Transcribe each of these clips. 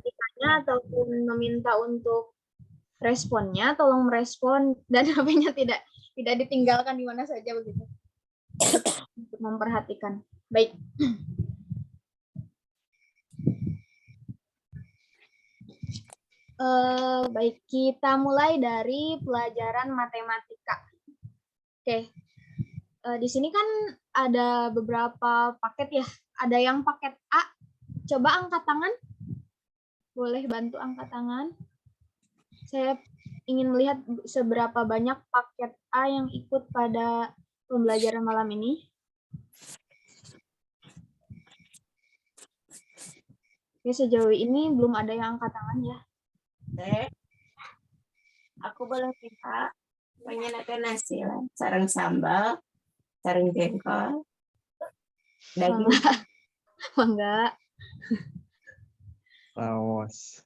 ditanya ataupun meminta untuk responnya, tolong merespon dan HP-nya tidak ditinggalkan di mana saja begitu. Untuk memperhatikan. Baik. Baik, kita mulai dari pelajaran matematika. Oke. Di sini kan ada beberapa paket ya. Ada yang paket A. Coba angkat tangan. Boleh bantu angkat tangan. Saya ingin melihat seberapa banyak paket A yang ikut pada pembelajaran malam ini. Oke, sejauh ini belum ada yang angkat tangan ya. Aku boleh minta pengen nasi lah, sarang sambal, sarang jengkol, daging. Enggak. Laos.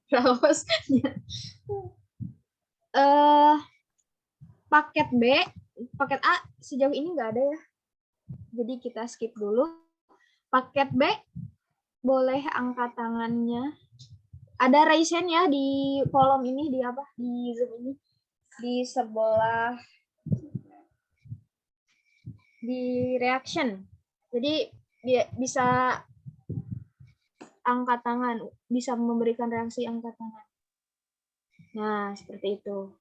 Raos. Paket B, paket A sejauh ini nggak ada ya. Jadi kita skip dulu. Paket B, boleh angkat tangannya. Ada raise hand ya di kolom ini, di apa? Di Zoom ini. Di sebelah di reaction. Jadi dia bisa angkat tangan, bisa memberikan reaksi angkat tangan. Nah, seperti itu.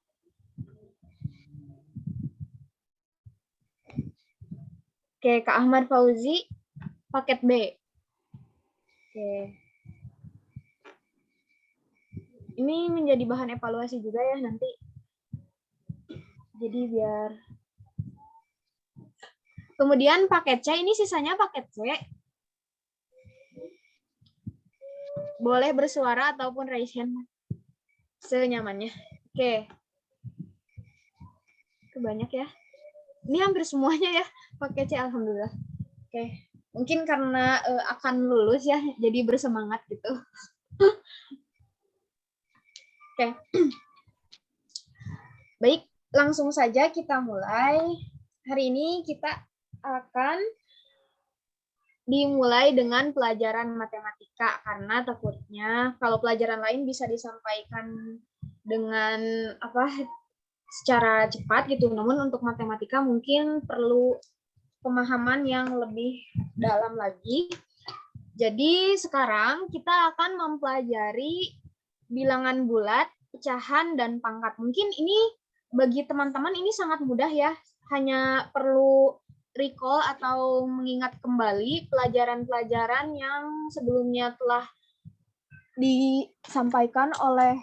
Oke, Kak Ahmad Fauzi, paket B. Oke. Ini menjadi bahan evaluasi juga ya nanti. Jadi biar. Kemudian paket C, ini sisanya paket C. Boleh bersuara ataupun raise hand. Senyamannya. Oke. Banyak ya. Ini hampir semuanya ya. Paket C, alhamdulillah. Oke. Mungkin karena akan lulus ya, jadi bersemangat gitu. Oke. Baik, langsung saja kita mulai. Hari ini kita akan dimulai dengan pelajaran matematika karena takutnya kalau pelajaran lain bisa disampaikan dengan secara cepat gitu. Namun untuk matematika mungkin perlu pemahaman yang lebih dalam lagi. Jadi sekarang kita akan mempelajari bilangan bulat, pecahan, dan pangkat. Mungkin ini bagi teman-teman ini sangat mudah ya. Hanya perlu recall atau mengingat kembali pelajaran-pelajaran yang sebelumnya telah disampaikan oleh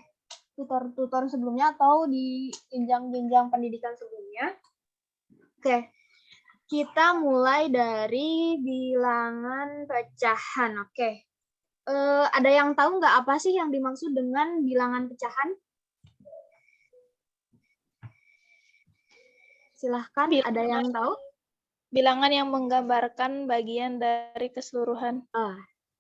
tutor-tutor sebelumnya atau di jenjang-jenjang pendidikan sebelumnya. Oke, kita mulai dari bilangan pecahan. Oke, ada yang tahu nggak apa sih yang dimaksud dengan bilangan pecahan? Silahkan, ada yang tahu? Bilangan yang menggambarkan bagian dari keseluruhan.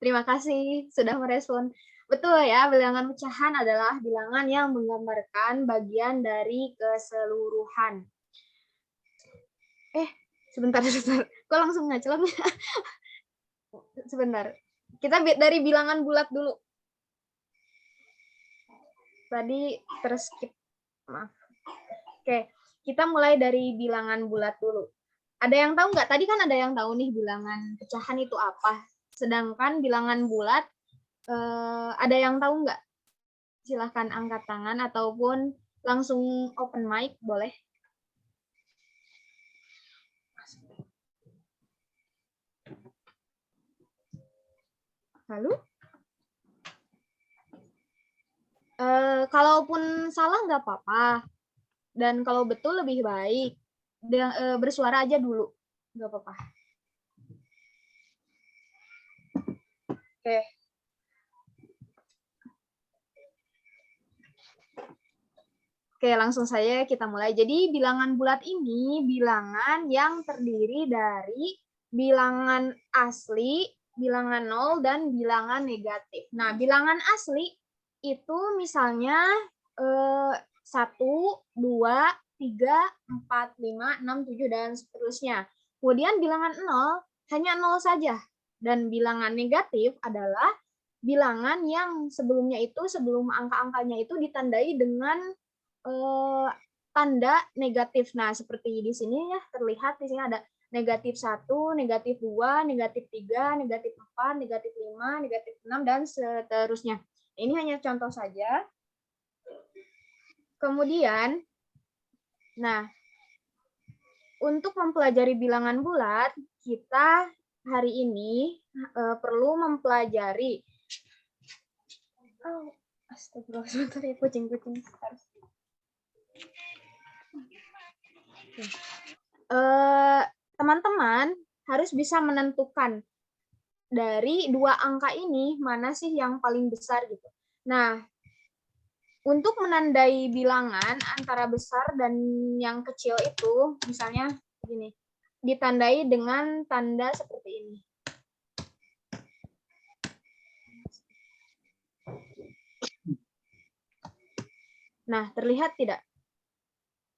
Terima kasih sudah merespon. Betul ya, bilangan pecahan adalah bilangan yang menggambarkan bagian dari keseluruhan. Sebentar. Kok langsung ngacelok? Sebentar. Kita dari bilangan bulat dulu. Tadi terskip. Maaf. Oke, kita mulai dari bilangan bulat dulu. Ada yang tahu nggak? Tadi kan ada yang tahu nih bilangan pecahan itu apa. Sedangkan bilangan bulat, ada yang tahu nggak? Silahkan angkat tangan ataupun langsung open mic, boleh. Lalu? Kalaupun salah nggak apa-apa. Dan kalau betul lebih baik. Bersuara aja dulu. Nggak apa-apa. Oke. Oke, langsung saja kita mulai. Jadi bilangan bulat ini bilangan yang terdiri dari bilangan asli, bilangan nol, dan bilangan negatif. Nah, bilangan asli itu misalnya 1, 2, 3, 4, 5, 6, 7, dan seterusnya. Kemudian bilangan nol hanya 0 saja. Dan bilangan negatif adalah bilangan yang sebelumnya itu, sebelum angka-angkanya itu ditandai dengan tanda negatif. Nah, seperti di sini ya, terlihat di sini ada negatif 1, negatif 2, negatif 3, negatif 4, negatif 5, negatif 6, dan seterusnya. Ini hanya contoh saja. Kemudian, nah, untuk mempelajari bilangan bulat, kita hari ini perlu mempelajari. Oh, astagfirullah, sebentar ya, kucing-kucing. Teman-teman harus bisa menentukan dari dua angka ini mana sih yang paling besar gitu. Nah, untuk menandai bilangan antara besar dan yang kecil itu, misalnya gini, ditandai dengan tanda seperti ini. Nah, terlihat tidak?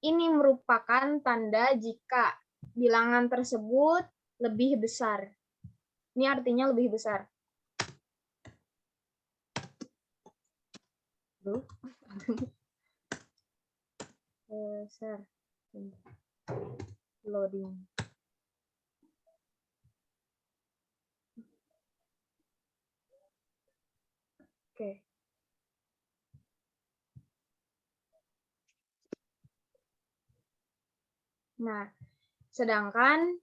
Ini merupakan tanda jika bilangan tersebut lebih besar. Ini artinya lebih besar. Besar. Loading. Oke. Nah, sedangkan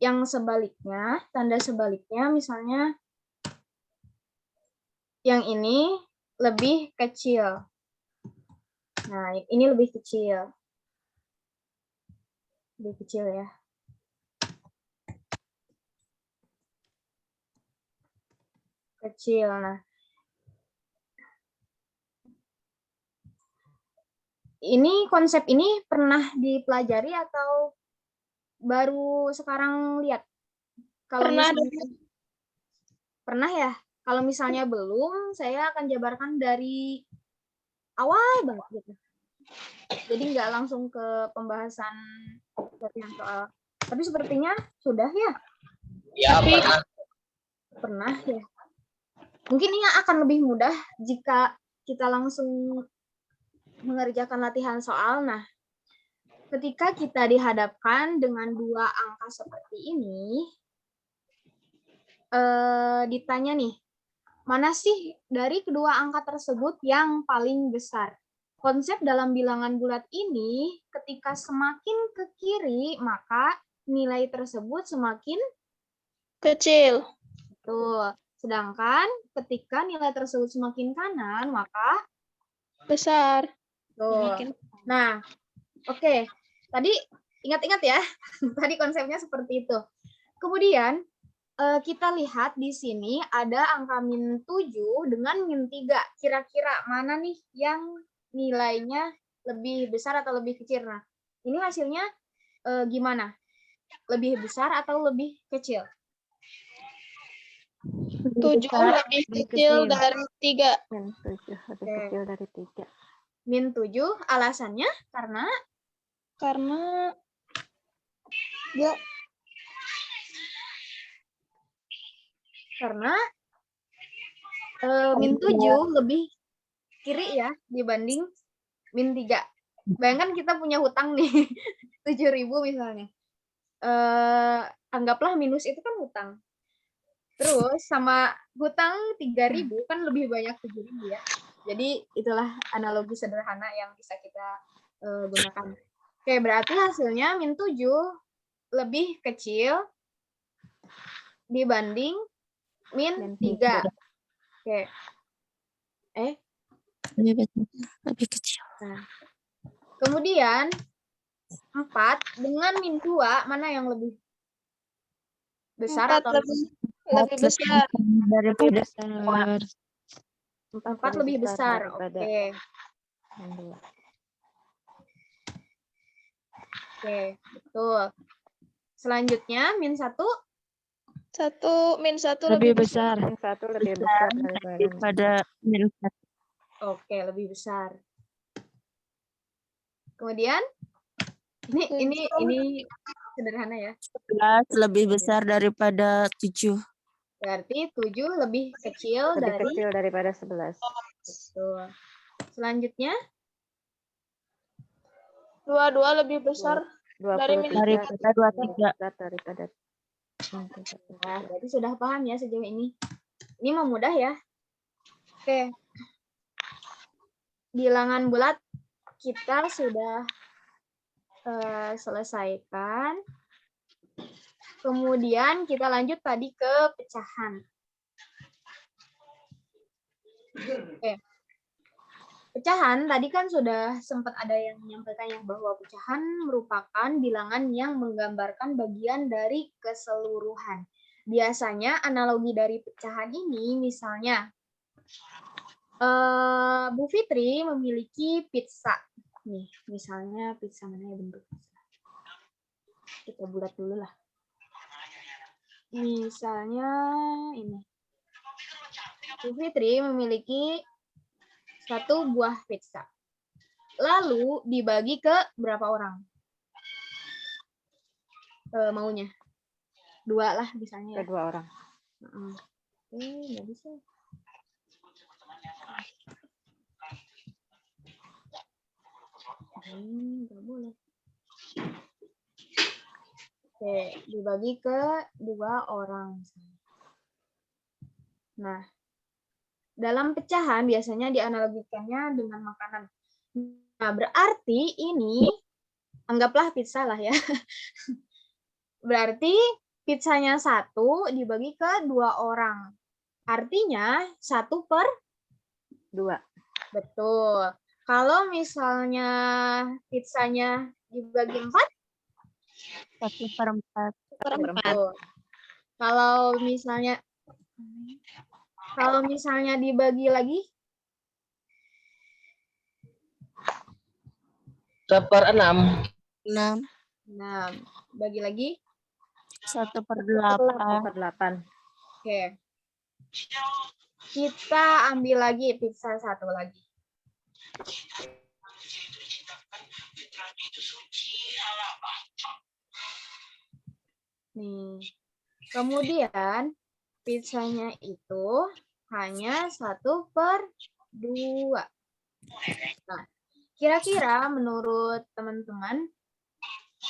yang sebaliknya, tanda sebaliknya misalnya yang ini lebih kecil. Nah, ini lebih kecil. Lebih kecil ya. Kecil. Nah, ini konsep ini pernah dipelajari atau baru sekarang lihat? Kalau Pernah. misalnya pernah ya. Kalau misalnya belum, saya akan jabarkan dari awal banget gitu. Jadi nggak langsung ke pembahasan latihan soal. Tapi sepertinya sudah ya. Ya, Tapi Pernah ya. Mungkin ini akan lebih mudah jika kita langsung mengerjakan latihan soal. Nah, ketika kita dihadapkan dengan dua angka seperti ini, ditanya nih, mana sih dari kedua angka tersebut yang paling besar? Konsep dalam bilangan bulat ini, ketika semakin ke kiri, maka nilai tersebut semakin kecil. betul. Sedangkan ketika nilai tersebut semakin kanan, maka Besar. tuh. Nah, oke. Tadi ingat-ingat ya. Tadi konsepnya seperti itu. Kemudian kita lihat di sini ada angka min 7 dengan min 3. Kira-kira mana nih yang nilainya lebih besar atau lebih kecil? Nah, ini hasilnya gimana? Lebih besar atau lebih kecil? 7 lebih kecil dari 3. Min 7 lebih kecil dari 3. Min 7, alasannya karena Ya, karena min 7 lebih kiri ya dibanding min 3. Bayangkan kita punya hutang nih 7.000 misalnya. Anggaplah minus itu kan hutang. Terus sama hutang 3.000 kan lebih banyak 7.000 ya. Jadi itulah analogi sederhana yang bisa kita gunakan. Oke, berarti hasilnya min 7 lebih kecil dibanding min 3. Oke. Lebih kecil. Nah. Kemudian 4 dengan min 2 mana yang lebih besar 4 atau lebih besar. Daripada 4 lebih besar. Oke. Oke, betul. Selanjutnya min 1 min 1 lebih besar. Min 1 lebih besar daripada min 4. Oke, lebih besar. Kemudian ini sederhana ya. 11 lebih besar daripada 7. Berarti 7 lebih kecil Lebih dari kecil daripada 11. betul. Selanjutnya 22 lebih besar dari 23 daripada lebih 23. besar daripada nah, berarti sudah paham ya sejauh ini. Ini mah mudah ya. Oke. Bilangan bulat kita sudah selesaikan. Kemudian kita lanjut tadi ke pecahan. Oke. Pecahan tadi kan sudah sempat ada yang menyampaikan yang bahwa pecahan merupakan bilangan yang menggambarkan bagian dari keseluruhan. Biasanya analogi dari pecahan ini misalnya Bu Fitri memiliki pizza. Nih, misalnya pizza mana ya bentuk pizza. Kita bulat dulu lah. Misalnya ini. Bu Fitri memiliki 1 buah pizza. Lalu dibagi ke berapa orang? Maunya? 2 lah misalnya ya. kedua orang. Nggak bisa. Nggak boleh. Oke, dibagi ke 2 orang. Nah, dalam pecahan biasanya dianalogikannya dengan makanan. Nah, berarti ini, anggaplah pizza lah ya. Berarti pizzanya 1 dibagi ke 2 orang. Artinya 1 per 2. Betul. Kalau misalnya pizzanya dibagi 4, 1/4. betul. Kalau misalnya dibagi lagi 1/6. 6. Nah, bagi lagi 1/8. 1/8. Oke. Kita ambil lagi pizza 1 lagi. Nih. Kemudian pizzanya itu hanya 1/2. Nah, kira-kira menurut teman-teman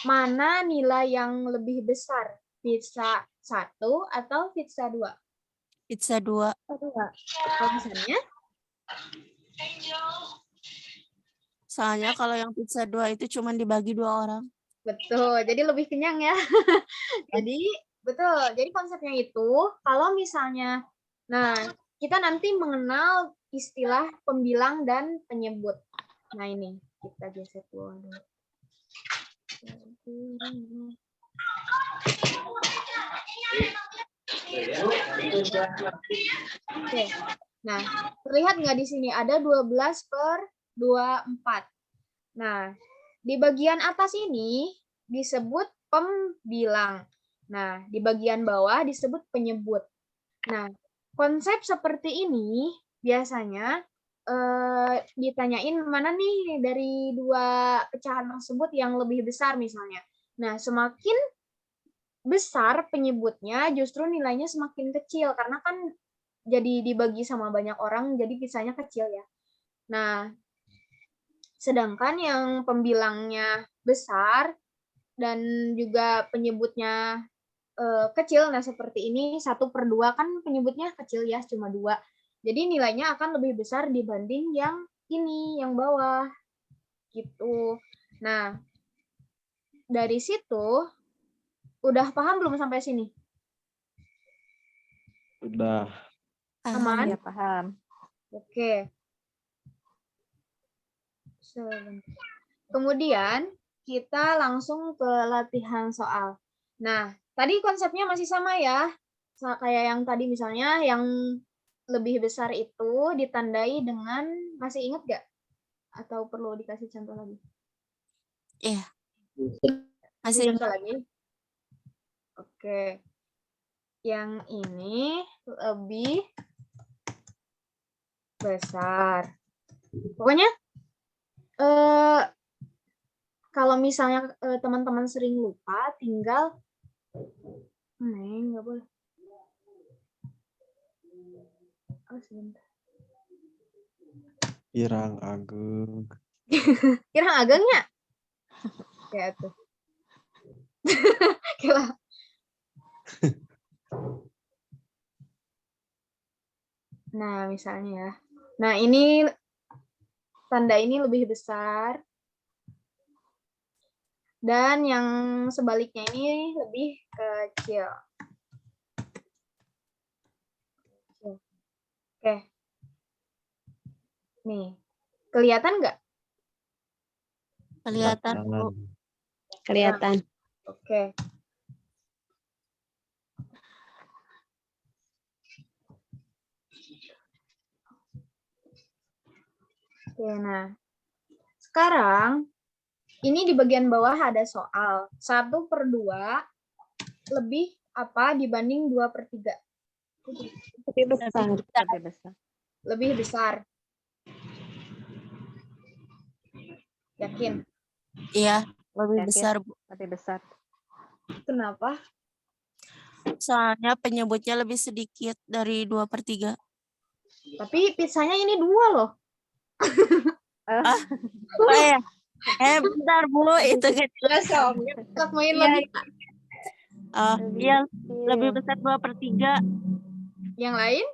mana nilai yang lebih besar? Pizza 1 atau pizza 2? Pizza 2. Alasannya? Soalnya kalau yang pizza 2 itu cuma dibagi 2 orang. Betul, jadi lebih kenyang ya. Jadi, betul. Jadi konsepnya itu, kalau misalnya, nah, kita nanti mengenal istilah pembilang dan penyebut. Nah, ini, kita geser dulu. Oke. Nah, terlihat nggak di sini? Ada 12/24. Nah, di bagian atas ini disebut pembilang. Nah, di bagian bawah disebut penyebut. Nah, konsep seperti ini biasanya ditanyain mana nih dari 2 pecahan tersebut yang lebih besar misalnya. Nah, semakin besar penyebutnya justru nilainya semakin kecil karena kan jadi dibagi sama banyak orang jadi pizzanya kecil ya. Nah, sedangkan yang pembilangnya besar dan juga penyebutnya kecil, nah seperti ini 1/2 kan penyebutnya kecil ya, cuma 2. Jadi nilainya akan lebih besar dibanding yang ini, yang bawah. Gitu. Nah, dari situ udah paham belum sampai sini? Udah. Aman? Ya, paham. Oke. Kemudian kita langsung ke latihan soal. Nah, tadi konsepnya masih sama ya. Kayak yang tadi misalnya yang lebih besar itu ditandai dengan, masih ingat nggak? Atau perlu dikasih contoh lagi? Iya. Masih Masih contoh lagi? Oke. Yang ini lebih besar. Pokoknya kalau misalnya teman-teman sering lupa, tinggal nggak boleh. Oh, sebentar. Irang Agung. Kirang agengnya. Ya tuh. Kira. Nah, misalnya ya. Nah, ini tanda ini lebih besar. Dan yang sebaliknya ini lebih kecil. Oke. Nih. Kelihatan nggak? Kelihatan, Bu. Kelihatan. Oke. Oke, nah. Sekarang, ini di bagian bawah ada soal. 1/2 lebih apa dibanding 2/3? Lebih besar. Lebih besar. Lebih besar. Yakin? Iya, lebih Yakin? besar, Bu. Lebih besar. Kenapa? Soalnya penyebutnya lebih sedikit dari 2/3. Tapi pizzanya ini 2 loh. Ah, apa ya? Bentar, Bu. Itu kecil. Ya, soalnya tetap main Iya, lagi. iya, lebih besar 2/3. Yang lain?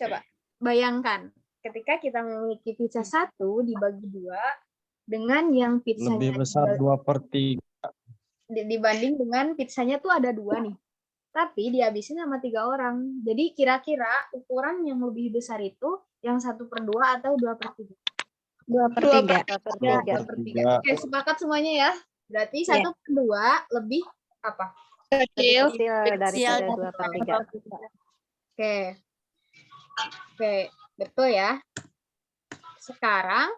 Coba bayangkan, ketika kita memiliki pizza 1 dibagi 2 dengan yang pizzanya Lebih besar 2/3. dibanding dengan pizzanya tuh ada 2 nih. Tapi dihabisin sama 3 orang. Jadi kira-kira ukuran yang lebih besar itu yang 1/2 atau 2/3? 2/3. 2/3. Oke, sepakat semuanya ya. Berarti 1/2 lebih apa? Kecil. Kecil daripada 2/3. Oke. Oke, betul ya. Sekarang,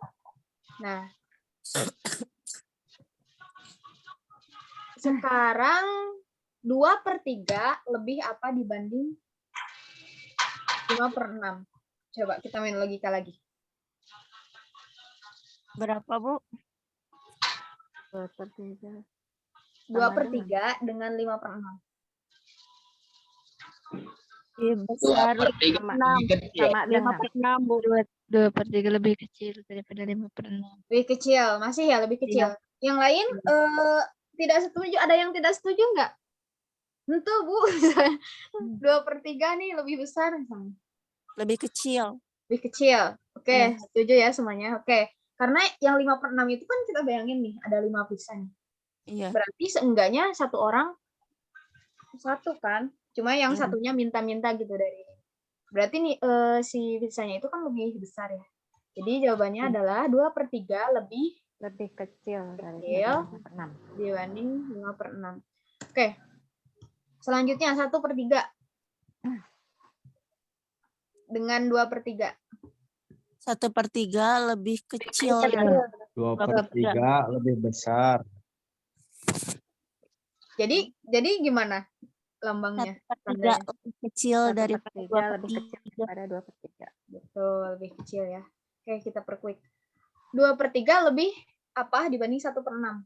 nah. Sekarang 2/3 lebih apa dibanding 5/6? Coba kita main logika lagi. Berapa, Bu? 2/3. 2/3 dengan 5/6. Lebih besar. 2/3 6. kecil. Sama dengan 5/6, Bu. 2/3 lebih kecil daripada 5/6. Lebih kecil, masih ya lebih kecil. Yang lain tidak setuju, ada yang tidak setuju nggak? Tentu, Bu. 2/3 nih lebih besar. Lebih kecil. Lebih kecil. Oke, setuju ya semuanya. Oke. Karena yang 5/6 itu kan kita bayangin nih, ada 5 pizza nih. Iya. Berarti seenggaknya satu orang satu kan. Cuma yang satunya minta-minta gitu dari ini. Berarti nih si pizzanya itu kan lebih besar ya. Jadi jawabannya adalah 2/3 lebih kecil kecil daripada 5/6. dibanding 5/6. Oke. Selanjutnya 1/3 dengan 2/3. 1/3 lebih kecil. 2/3 lebih besar. Jadi gimana lambangnya? 1/3 lebih kecil dari 1/3 lebih kecil daripada 2/3. Betul, lebih kecil ya. Oke, kita perkuik. 2/3 lebih apa dibanding 1/6?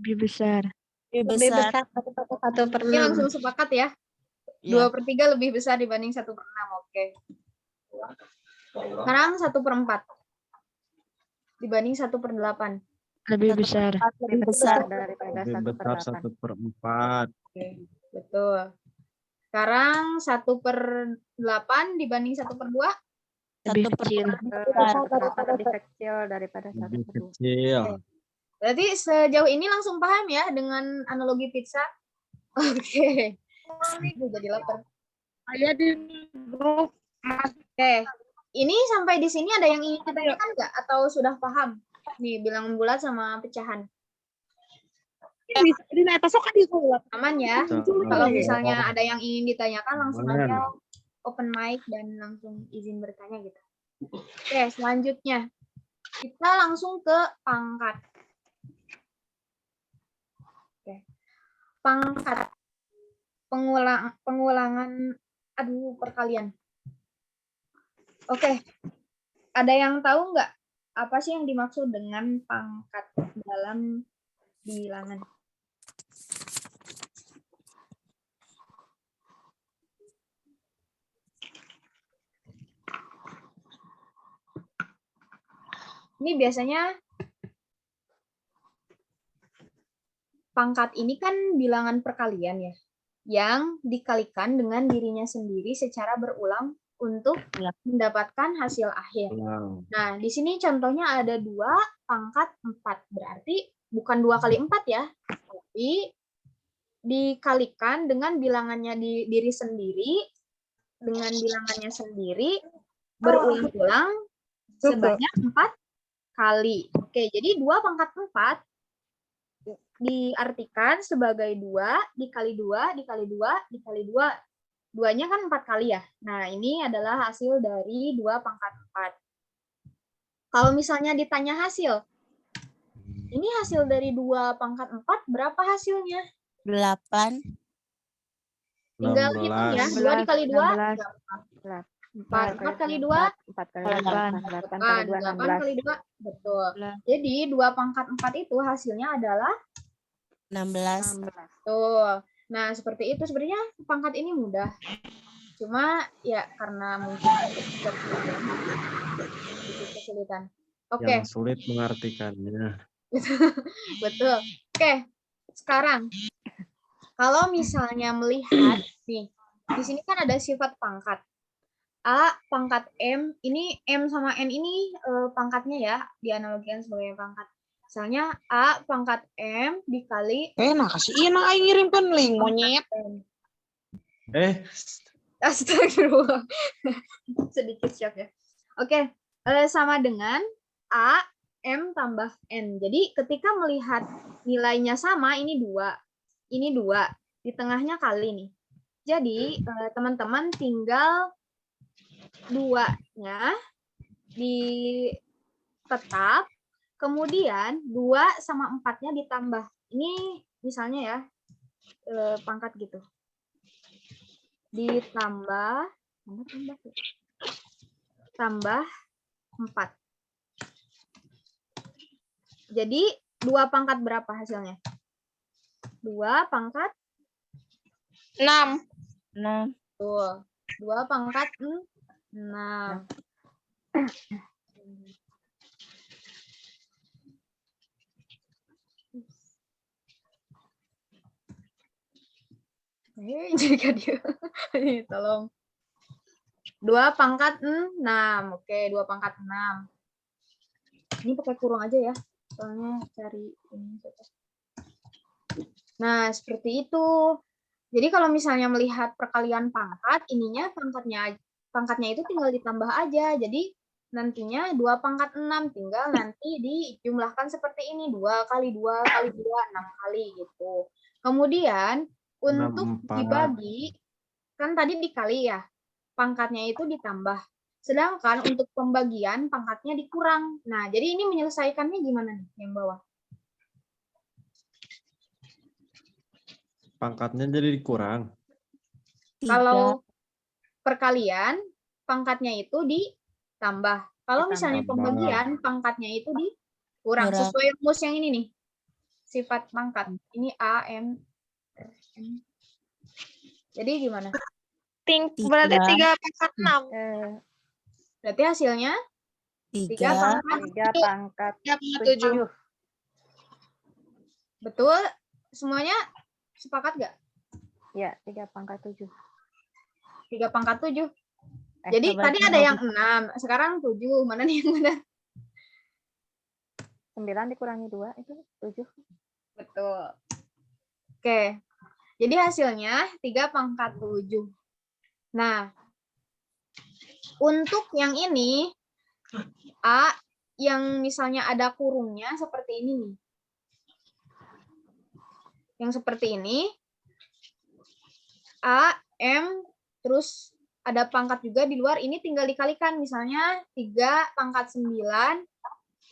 Lebih besar. Lebih besar. 1/6. Ini langsung sepakat ya. Iya. 2/3 lebih besar dibanding 1/6. Oke. Sekarang 1/4 dibanding 1/8. Lebih besar. Lebih besar. daripada Lebih besar 1/8. 1/4. Oke, betul. Sekarang 1/8 dibanding 1/2. Lebih kecil. 1/4 Lebih kecil daripada Lebih 1/2. kecil. Berarti sejauh ini langsung paham ya dengan analogi pizza? Oke. Jadi lapar. Saya di grup Oke. Ini sampai di sini ada yang ingin ditanyakan nggak? Atau sudah paham? Nih, bilangan bulat sama pecahan. di naik kan di sekolah. Aman ya? Kalau misalnya ada yang ingin ditanyakan, langsung aja open mic dan langsung izin bertanya gitu. Oke, selanjutnya. Kita langsung ke pangkat. Oke. Pangkat. Pengulangan, perkalian. Oke. Ada yang tahu nggak apa sih yang dimaksud dengan pangkat dalam bilangan? Ini biasanya pangkat ini kan bilangan perkalian ya, yang dikalikan dengan dirinya sendiri secara berulang untuk mendapatkan hasil akhir. Ulang. Nah, di sini contohnya ada 2 pangkat 4. Berarti bukan 2 kali 4 ya, tapi dikalikan dengan bilangannya di diri sendiri, dengan bilangannya sendiri, berulang-ulang sebanyak 4 kali. Oke, jadi 2 pangkat 4 diartikan sebagai 2 dikali 2 dikali 2 dikali 2. 2-nya kan 4 kali ya. Nah, ini adalah hasil dari 2 pangkat 4. Kalau misalnya ditanya hasil, ini hasil dari 2 pangkat 4 berapa hasilnya? 8. Tinggal hitung ya. 2 dikali 2, 16. 4. 4 kali 2, 4 kali 8. 8 kali 2, 8 kali 2, betul. 16. Jadi 2 pangkat 4 itu hasilnya adalah 16. tuh. Nah, seperti itu. Sebenarnya pangkat ini mudah. Cuma ya karena mungkin kesulitan. Oke, Yang sulit mengartikannya. betul. Oke, sekarang kalau misalnya melihat nih, di sini kan ada sifat pangkat. A pangkat M, ini M sama N ini pangkatnya ya, dianalogikan sebagai pangkat. Misalnya A pangkat M dikali Nah kasih aing ngirimkan link monyet. M. Astagfirullah. Sedikit shock ya. Oke, sama dengan A M tambah N. Jadi ketika melihat nilainya sama, ini 2. Ini 2. Di tengahnya kali nih. Jadi teman-teman tinggal 2-nya ditetap, kemudian 2 sama 4-nya ditambah. Ini misalnya ya, pangkat gitu. Ditambah, tambah 4. Jadi 2 pangkat berapa hasilnya? 2 pangkat 6. 6. tuh. 2 pangkat 6. Jika dia tolong. 2 pangkat 6. Oke, 2 pangkat 6. Ini pakai kurung aja ya. Soalnya cari ini. Nah, seperti itu. Jadi kalau misalnya melihat perkalian pangkat, ininya pangkatnya itu tinggal ditambah aja. Jadi nantinya 2 pangkat 6 tinggal nanti dijumlahkan seperti ini. 2 kali 2 kali 2, 6 kali gitu. Kemudian untuk 64. dibagi, kan tadi dikali ya, pangkatnya itu ditambah. Sedangkan untuk pembagian pangkatnya dikurang. Nah, jadi ini menyelesaikannya gimana nih yang bawah? Pangkatnya jadi dikurang. 3. Kalau perkalian, pangkatnya itu ditambah. Kalau misalnya Ditambah. pembagian, pangkatnya itu dikurang. Kurang. Sesuai rumus yang ini nih. Sifat pangkat. Ini A, M, R, N. Jadi gimana? Berarti 3 pangkat 6. Berarti hasilnya 3. 3 pangkat 3,7. Betul? Semuanya sepakat nggak? Ya, 3 pangkat 7. 3 pangkat 7. Jadi tadi ada yang 6, sekarang 7. Mana nih yang benar? 9 dikurangi 2 itu 7. Betul. Oke. Jadi hasilnya 3 pangkat 7. Nah, untuk yang ini, A, yang misalnya ada kurungnya seperti ini nih. Yang seperti ini, A, M, terus ada pangkat juga di luar, ini tinggal dikalikan. Misalnya 3 pangkat 9,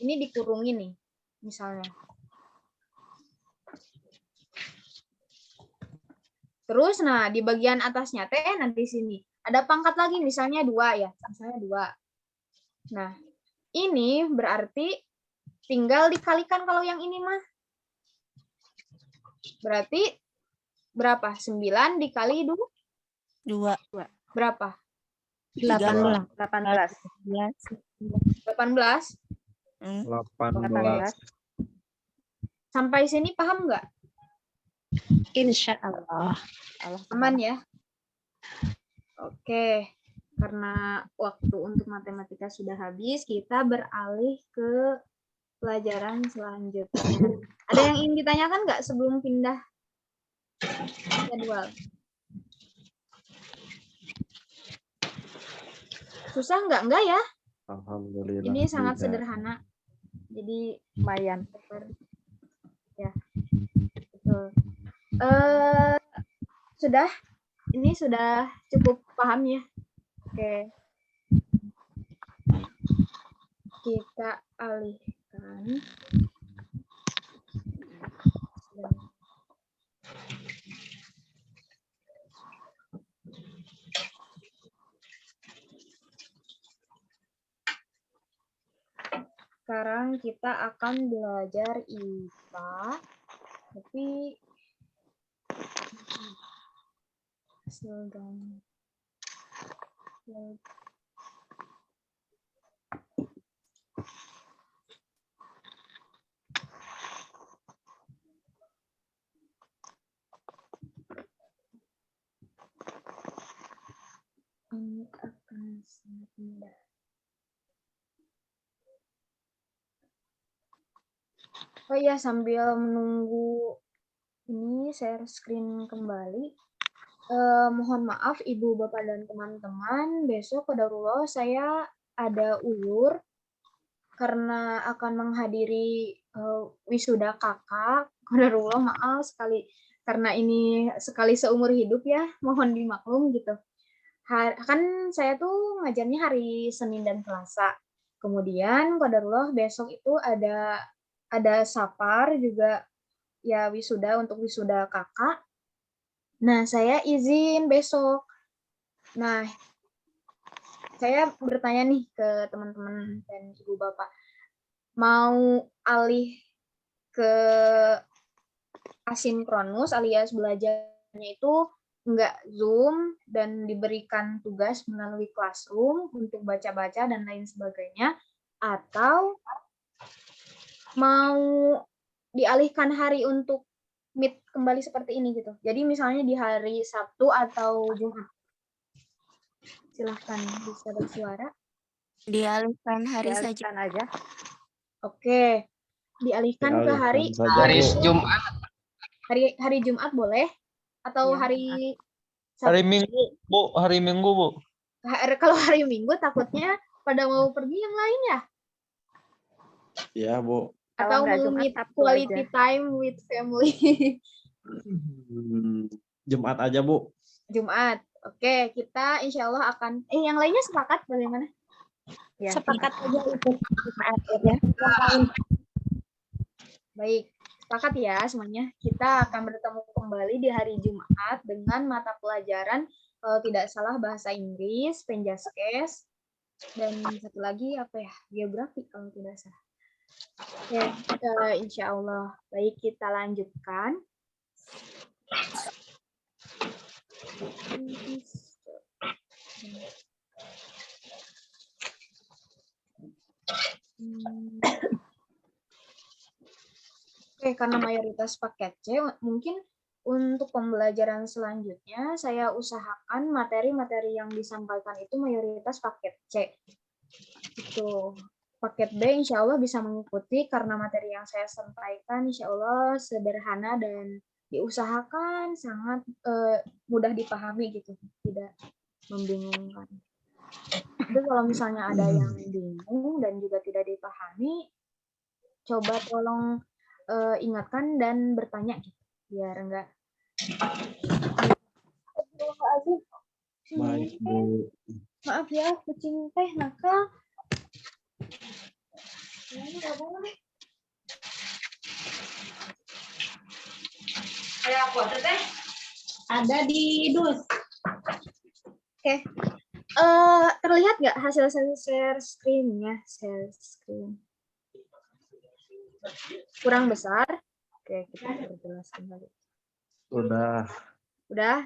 ini dikurungin nih, misalnya. Terus, nah, di bagian atasnya teh, nah di sini. Ada pangkat lagi, misalnya 2 ya. Misalnya 2. Nah, ini berarti tinggal dikalikan kalau yang ini mah. Berarti berapa? 9 dikali 2? 2. Berapa? 18. 18. 18. 18. Sampai sini paham nggak? Insya Allah. Aman ya? Oke, karena waktu untuk matematika sudah habis, kita beralih ke pelajaran selanjutnya. Ada yang ingin ditanyakan nggak sebelum pindah jadwal? Susah nggak? Enggak ya? Alhamdulillah. Ini sangat tidak. sederhana. Jadi Lumayan. ya, betul. Sudah? Ini sudah cukup paham ya? Oke. Kita alihkan. Sekarang kita akan belajar IPA, tapi sedang ini akan sangat mudah. Oh iya, sambil menunggu ini share screen kembali. Mohon maaf Ibu, Bapak, dan teman-teman, besok qadarullah saya ada ulur karena akan menghadiri wisuda kakak. Qadarullah, maaf sekali karena ini sekali seumur hidup ya, mohon dimaklum gitu. Kan saya tuh ngajarnya hari Senin dan Selasa. Kemudian qadarullah besok itu ada sapar juga ya, wisuda untuk wisuda kakak. Nah, saya izin besok. Nah, saya bertanya nih ke teman-teman dan Ibu Bapak, mau alih ke asinkronus alias belajarnya itu enggak Zoom dan diberikan tugas melalui Classroom untuk baca-baca dan lain sebagainya, atau mau dialihkan hari untuk meet kembali seperti ini gitu. Jadi misalnya di hari Sabtu atau Jumat. Silahkan bisa bersuara. Dialihkan hari saja. Dialihkan aja. Oke. Dialihkan ke hari Dialihkan saja, Hari Bu. Jumat. hari Jumat boleh atau Iya, hari Hari Sabtu? Minggu, Bu. Hari Minggu, Bu. Kalau hari Minggu takutnya pada mau pergi yang lain ya? Ya, Bu. Atau Kalau nggak mau Jumat, meet Sabtu quality aja. time with family. Jumat aja, Bu. Jumat. Oke, kita insya Allah akan yang lainnya sepakat bagaimana? Ya. Sepakat aja itu. Ya. Baik, sepakat ya semuanya. Kita akan bertemu kembali di hari Jumat dengan mata pelajaran kalau tidak salah bahasa Inggris, Penjaskes, dan satu lagi apa ya, geografi kalau tidak salah. Oke, insya Allah. Baik, kita lanjutkan. Oke, karena mayoritas paket C, mungkin untuk pembelajaran selanjutnya saya usahakan materi-materi yang disampaikan itu mayoritas paket C. Itu paket B insya Allah bisa mengikuti karena materi yang saya sampaikan insya Allah sederhana dan diusahakan sangat mudah dipahami gitu, tidak membingungkan. Tapi kalau misalnya ada yang bingung dan juga tidak dipahami, coba tolong ingatkan dan bertanya gitu, biar enggak. Baik, Bu. Maaf ya, kucing teh nakal. Kayak aku ada teh? Ada di dus. Oke. Terlihat nggak hasil share screen-nya? Share screen. Kurang besar. Oke, kita perjelas kembali. Sudah. Udah?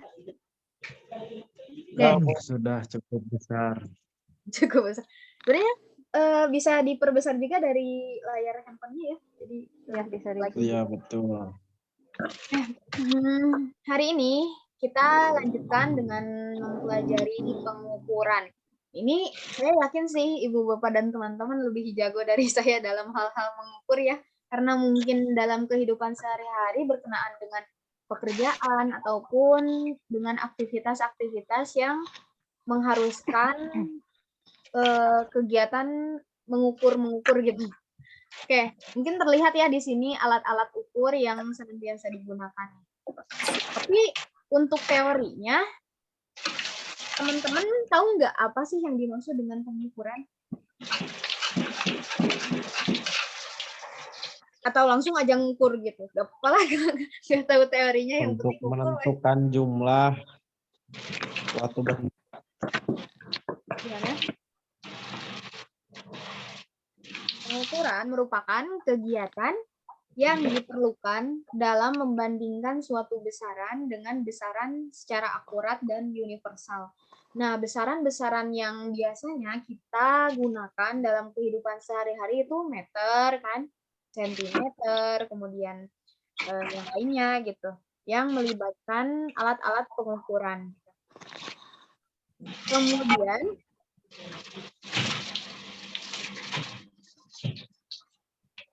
Oke, sudah cukup besar. Cukup besar. Sebenarnya bisa diperbesar juga dari layar handphonenya ya. Jadi Ya, bisa like. Iya, betul. Hari ini kita lanjutkan dengan mempelajari pengukuran. Ini saya yakin sih Ibu Bapak dan teman-teman lebih jago dari saya dalam hal-hal mengukur ya. Karena mungkin dalam kehidupan sehari-hari berkenaan dengan pekerjaan ataupun dengan aktivitas-aktivitas yang mengharuskan kegiatan mengukur gitu. Oke, mungkin terlihat ya di sini alat-alat ukur yang senantiasa digunakan. Tapi untuk teorinya, teman-teman tahu nggak apa sih yang dimaksud dengan pengukuran? Atau langsung aja ngukur gitu? Gak apa-apa lah, nggak tahu teorinya yang Untuk penting ukur. menentukan jumlah suatu benda. Gimana? Pengukuran merupakan kegiatan yang diperlukan dalam membandingkan suatu besaran dengan besaran secara akurat dan universal. Nah, besaran-besaran yang biasanya kita gunakan dalam kehidupan sehari-hari itu meter, kan, sentimeter, kemudian yang lainnya gitu, yang melibatkan alat-alat pengukuran. Kemudian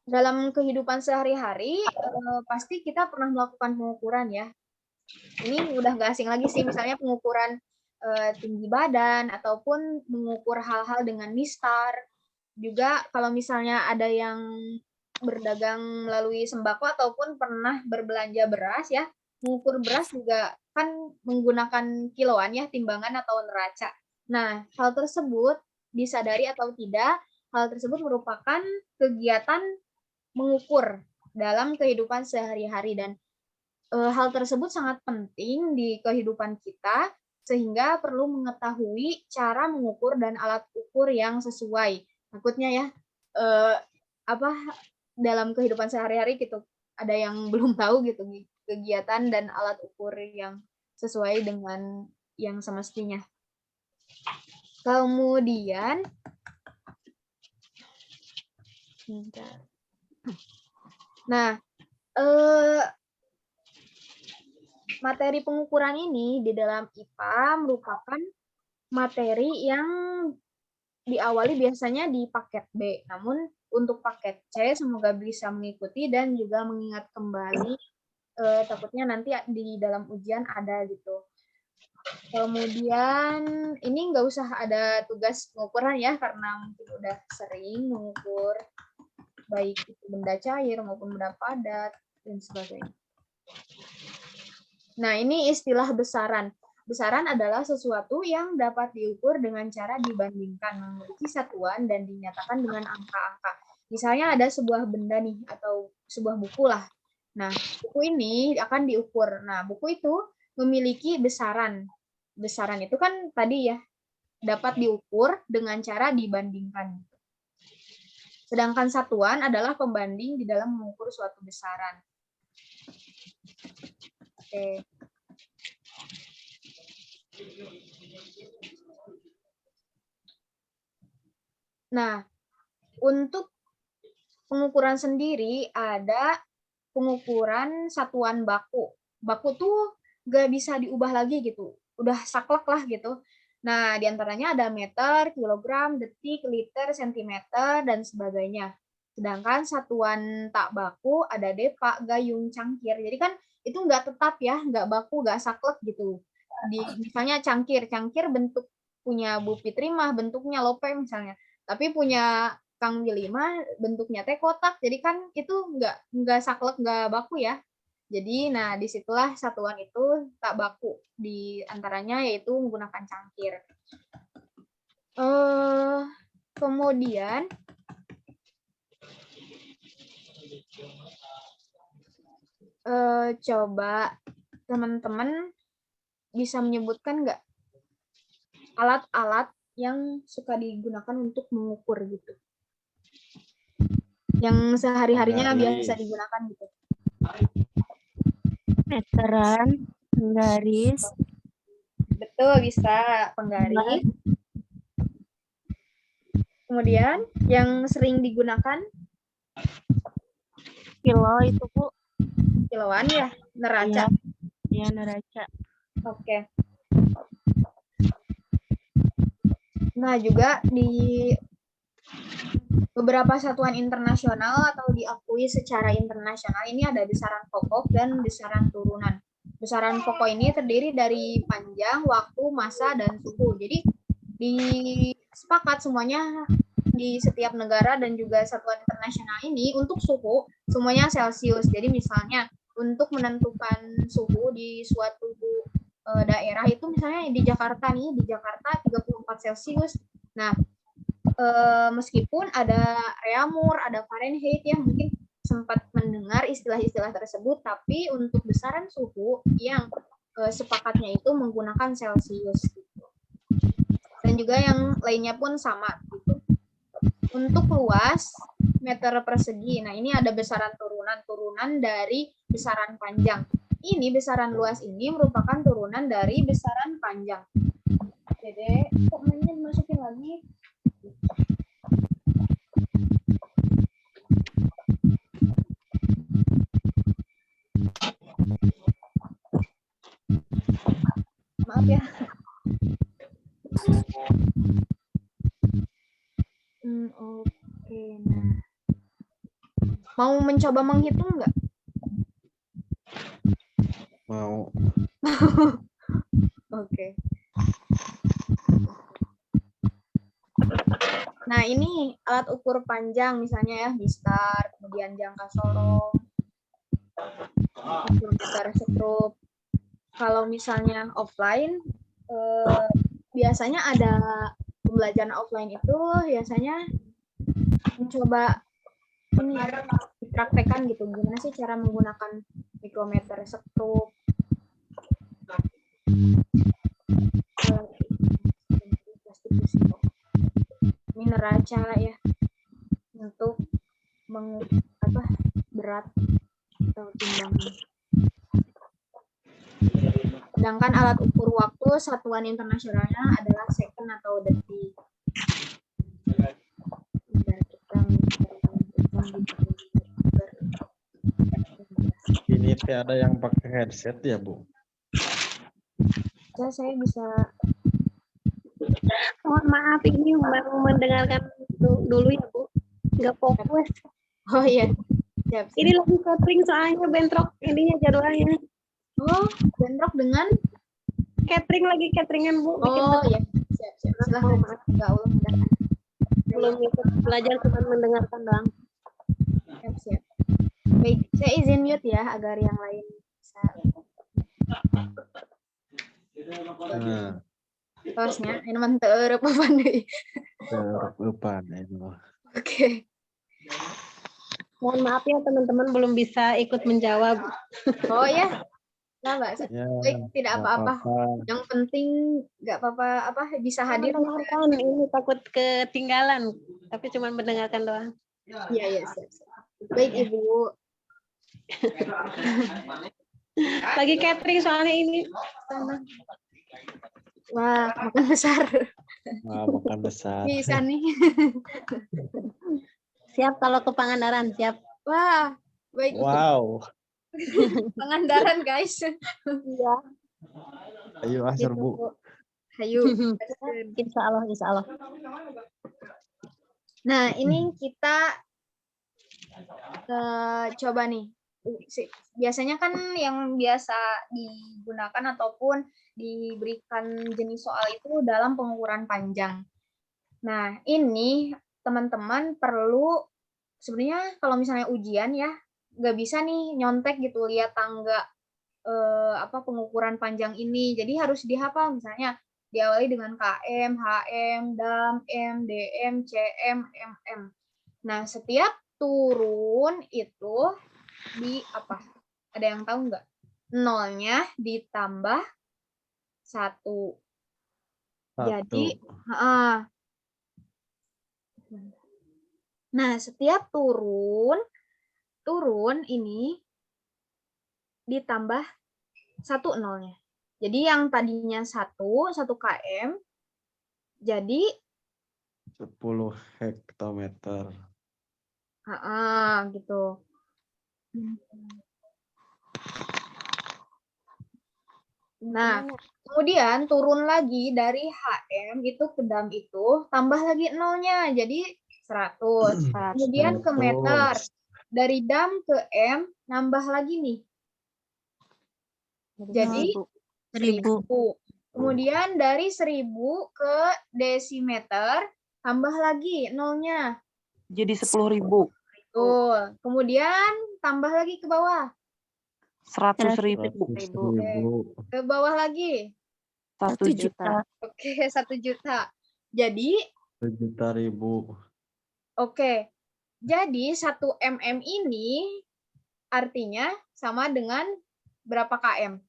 dalam kehidupan sehari-hari pasti kita pernah melakukan pengukuran ya. Ini udah nggak asing lagi sih, misalnya pengukuran tinggi badan ataupun mengukur hal-hal dengan mistar. Juga kalau misalnya ada yang berdagang melalui sembako ataupun pernah berbelanja beras ya, mengukur beras juga kan menggunakan kiloan ya, timbangan atau neraca. Nah, hal tersebut disadari atau tidak, hal tersebut merupakan kegiatan mengukur dalam kehidupan sehari-hari dan hal tersebut sangat penting di kehidupan kita sehingga perlu mengetahui cara mengukur dan alat ukur yang sesuai. Takutnya ya dalam kehidupan sehari-hari gitu ada yang belum tahu gitu kegiatan dan alat ukur yang sesuai dengan yang semestinya. Kemudian materi pengukuran ini di dalam IPA merupakan materi yang diawali biasanya di paket B. Namun untuk paket C semoga bisa mengikuti dan juga mengingat kembali takutnya nanti di dalam ujian ada gitu. Kemudian ini nggak usah ada tugas pengukuran ya karena mungkin udah sering mengukur baik itu benda cair maupun benda padat dan sebagainya. Nah, ini istilah besaran. Besaran adalah sesuatu yang dapat diukur dengan cara dibandingkan, memiliki satuan dan dinyatakan dengan angka-angka. Misalnya ada sebuah benda nih atau sebuah buku lah. Nah, buku ini akan diukur. Nah, buku itu memiliki besaran. Besaran itu kan tadi ya dapat diukur dengan cara dibandingkan. Sedangkan satuan adalah pembanding di dalam mengukur suatu besaran. Oke. Nah, untuk pengukuran sendiri ada pengukuran satuan baku. Baku tuh gak bisa diubah lagi gitu. Udah saklek lah gitu. Nah, diantaranya ada meter, kilogram, detik, liter, sentimeter, dan sebagainya. Sedangkan satuan tak baku ada depa, gayung, cangkir. Jadi kan itu nggak tetap ya, nggak baku, nggak saklek gitu. Misalnya cangkir bentuk punya Bu Fitri mah bentuknya lope misalnya. Tapi punya Kang Willy mah bentuknya teh kotak. Jadi kan itu nggak saklek, nggak baku ya. Jadi, nah disitulah satuan itu tak baku. Di antaranya yaitu menggunakan cangkir. Kemudian, coba teman-teman bisa menyebutkan nggak alat-alat yang suka digunakan untuk mengukur gitu? Yang sehari-harinya biasa digunakan gitu. Meteran, penggaris. Betul, bisa penggaris. Kemudian yang sering digunakan Kilo itu Bu. kiloan ya, neraca. Iya neraca. Oke. Nah, juga di beberapa satuan internasional atau diakui secara internasional ini ada besaran pokok dan besaran turunan. Besaran pokok ini terdiri dari panjang, waktu, massa, dan suhu. Jadi disepakat semuanya di setiap negara dan juga satuan internasional ini untuk suhu semuanya Celcius. Jadi misalnya untuk menentukan suhu di suatu daerah itu misalnya di Jakarta 34 Celcius. Nah, meskipun ada Reaumur, ada Fahrenheit yang mungkin sempat mendengar istilah-istilah tersebut, tapi untuk besaran suhu yang sepakatnya itu menggunakan Celcius. Gitu. Dan juga yang lainnya pun sama. Gitu. Untuk luas meter persegi, nah ini ada besaran turunan dari besaran panjang. Ini besaran luas ini merupakan turunan dari besaran panjang. Jadi, kok mainnya dimasukin lagi? Maaf ya. Oke, nah. Mau mencoba menghitung nggak? Mau. Oke. Nah, ini alat ukur panjang misalnya ya, mistar, kemudian jangka sorong, mikrometer sekrup. Kalau misalnya offline, biasanya ada pembelajaran offline itu biasanya mencoba ini dipraktekkan gitu, gimana sih cara menggunakan mikrometer sekrup. Ini neraca ya untuk berat atau timbangan. Sedangkan alat ukur waktu satuan internasionalnya adalah second atau detik. Ini ada yang pakai headset ya, Bu? Ya, saya bisa. Mohon maaf, ini baru mendengarkan dulu ya Bu. Nggak fokus. Oh iya. Siap. Ini lagi catering soalnya bentrok ininya jadwalnya. Oh, bentrok dengan? Cateringan Bu. Oh iya. Siap. Silahkan. Enggak ulung. Belum ikut belajar, cuma mendengarkan doang. Siap. Baik, saya izin mute ya agar yang lain bisa. Nah, Tosnya, ini mantep apa nih? terdepan itu. Oke. Mohon maaf ya teman-teman belum bisa ikut menjawab. Oh ya, nah Mbak. Ya, Baik, tidak nggak apa-apa. apa-apa. Yang penting nggak apa-apa bisa hadir. Mendengarkan, ini takut ketinggalan, tapi cuma mendengarkan doang. Iya, siap. Baik, Ibu. Lagi catering soalnya ini. Wah, makan besar. Wah, bukan besar. Bisa nih. Siap kalau ke Pangandaran, siap. Wah, baik. Wow. Pangandaran, guys. Iya. Ayo asar, Bu. Ayo. Insya Allah. Nah, ini kita coba nih. Biasanya kan yang biasa digunakan ataupun diberikan jenis soal itu dalam pengukuran panjang. Nah, ini teman-teman perlu sebenarnya kalau misalnya ujian ya nggak bisa nih nyontek gitu lihat tangga pengukuran panjang ini. Jadi harus dihafal misalnya diawali dengan KM, HM, DAM, M, DM, CM, MM. Nah, setiap turun itu di apa? Ada yang tahu nggak? Nolnya ditambah 1. Jadi, nah setiap turun ini ditambah 1 nolnya. Jadi yang tadinya 1 km, jadi 10 hektometer. Gitu. Nah, kemudian turun lagi dari HM itu ke dam itu, tambah lagi nolnya, jadi 100. Kemudian ke meter. Dari dam ke M, nambah lagi nih. Jadi 1000. 1000. Kemudian dari 1000 ke desimeter, tambah lagi nolnya. Jadi 10.000. Tuh. Kemudian tambah lagi ke bawah. 100.000. 100.000. Ke bawah lagi. 1 juta. Oke, 1 juta. Jadi, 1 juta ribu. oke. Jadi 1 mm ini artinya sama dengan berapa km?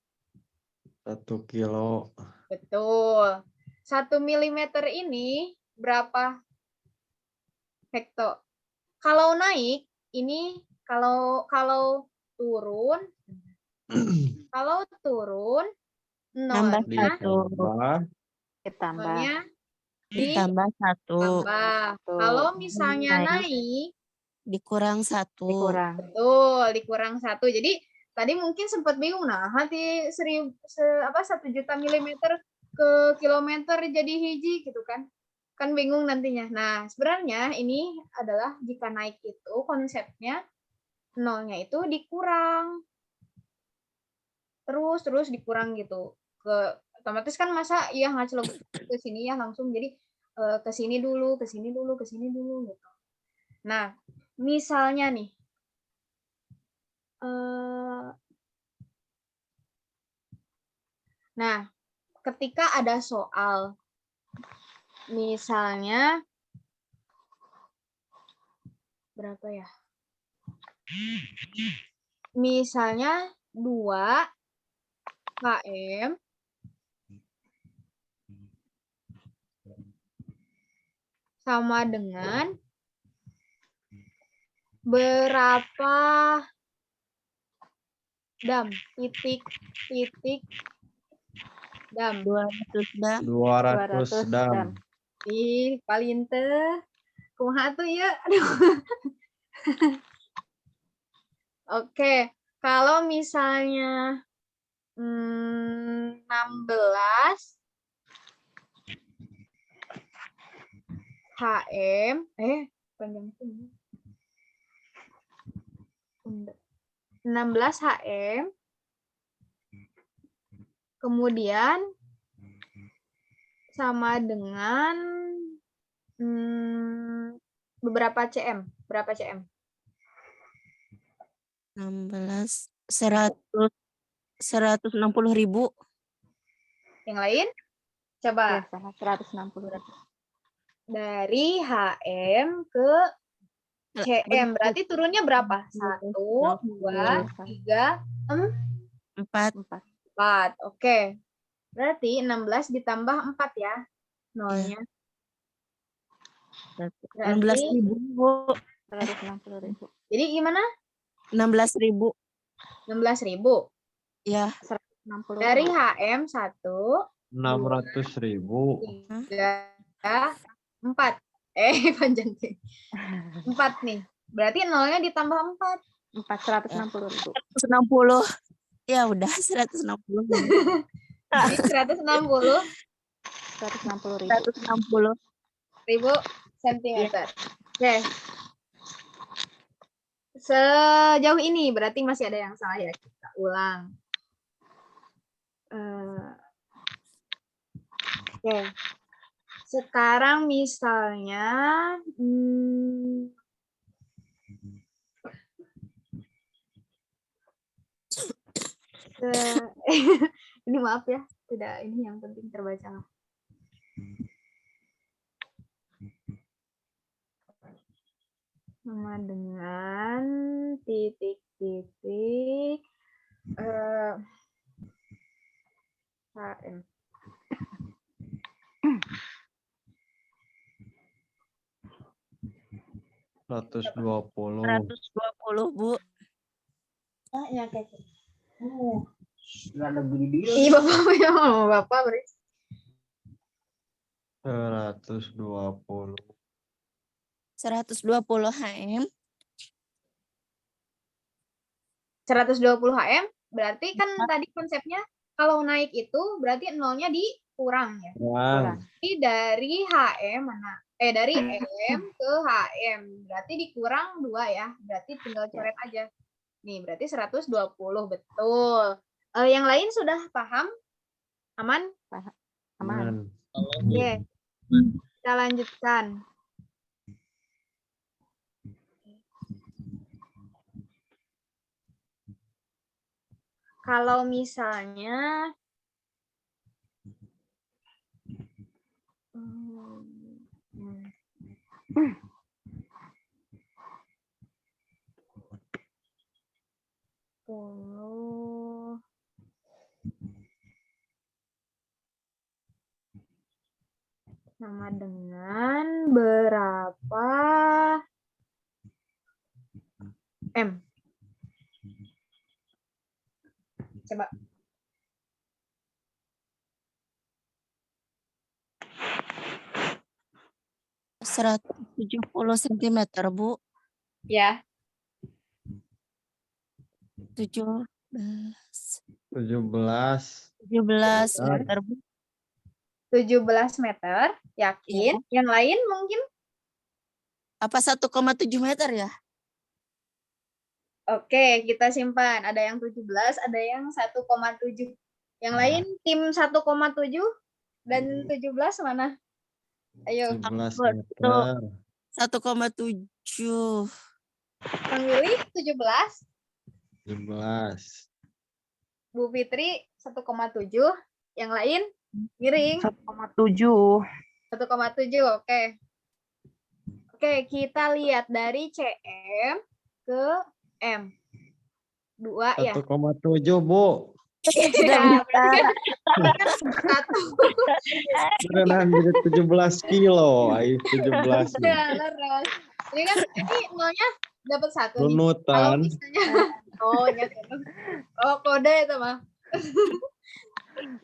1 kilo. Betul. 1 milimeter ini berapa hekto? Kalau naik ini kalau turun Nambah nolnya satu. nolnya Ditambah 1. ditambah. Kalau misalnya naik Dikurang 1. betul dikurang 1. Jadi tadi mungkin sempat bingung hati 1 juta milimeter ke kilometer jadi hiji gitu kan. Kan bingung nantinya. Nah, sebenarnya ini adalah jika naik itu konsepnya nolnya itu dikurang. Terus dikurang gitu. Otomatis kan masa ya ngaclok ke sini ya langsung, jadi ke sini dulu gitu. Nah, misalnya nih nah, ketika ada soal misalnya berapa ya? Misalnya 2 km sama dengan berapa dam? Titik dam. 200 dam. 200 dam. Ih, paling teh. Kumaha tuh ya? Aduh. Oke, kalau misalnya 16 HM, panjangnya 16 HM, kemudian sama dengan beberapa cm. Berapa cm? 16. 160.000. Yang lain? Coba. 160. Dari HM ke CM. Berarti turunnya berapa? 1, 2, 3, 4. 4. Oke. Berarti 16 ditambah 4 ya. Nolnya. 16.000, Bu. 160.000. Jadi gimana? 16.000. 16.000. Ya. 160. Dari HM 1, 600.000. 3, 4. Panjang sih. 4 nih. Berarti nolnya ditambah 4. 160.000. 160. Ya udah 160. Jadi 160.000 160.000. sentimeter. Oke. Sejauh ini berarti masih ada yang salah ya. Kita ulang. Oke. Sekarang misalnya ini maaf ya, tidak ini yang penting terbaca. Sama dengan titik-titik HM. Ratus 120. 120, Bu. Ya kayak gitu. Iya bapak ya, bapak beris. 120. 120 HM. 120 HM berarti kan tadi konsepnya kalau naik itu berarti nolnya dikurang ya. Kurang. Jadi dari HM mana? Dari M ke HM berarti dikurang 2 ya. Berarti tinggal coret aja. Nih berarti 120 betul. Yang lain sudah paham? Aman? Aman. Oke. Kita lanjutkan. Kalau misalnya sama dengan berapa M? Coba. ...170 cm, Bu. Ya. 17 17 meter, Bu. 17 meter, yakin? Iya. Yang lain mungkin? Apa 1,7 meter ya? Oke, kita simpan. Ada yang 17, ada yang 1,7. Yang lain tim 1,7 dan 17 mana? Ayo. 17 Betul. meter. 1,7. Kang Willy 17, 17. Bu Fitri 1,7. Yang lain miring 1,7. 1,7. Oke. Oke, kita lihat dari CM ke M. 2 ya. 1,7, Bu. Ya, berarti kan satu. Berenang jadi 17 kilo. Ayo 17. Ya, leres. Jadi kan ini nolnya dapat 1 nih. Kalau Runutan. misalnya kode itu mah.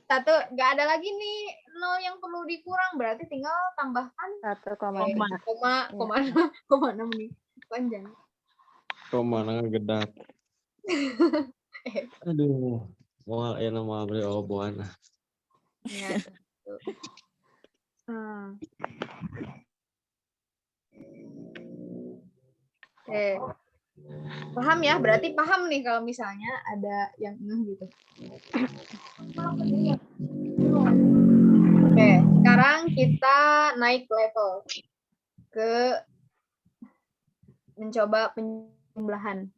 1 nggak ada lagi nih nol yang perlu dikurang, berarti tinggal tambahkan 1,6. koma 6 nih. Panjang. Kemana gedak. Aduh. Wah, enak mau beli oboan. Ya. Oke. Paham ya? Berarti paham nih kalau misalnya ada yang gitu. Oke, sekarang kita naik level ke mencoba penjumlahan.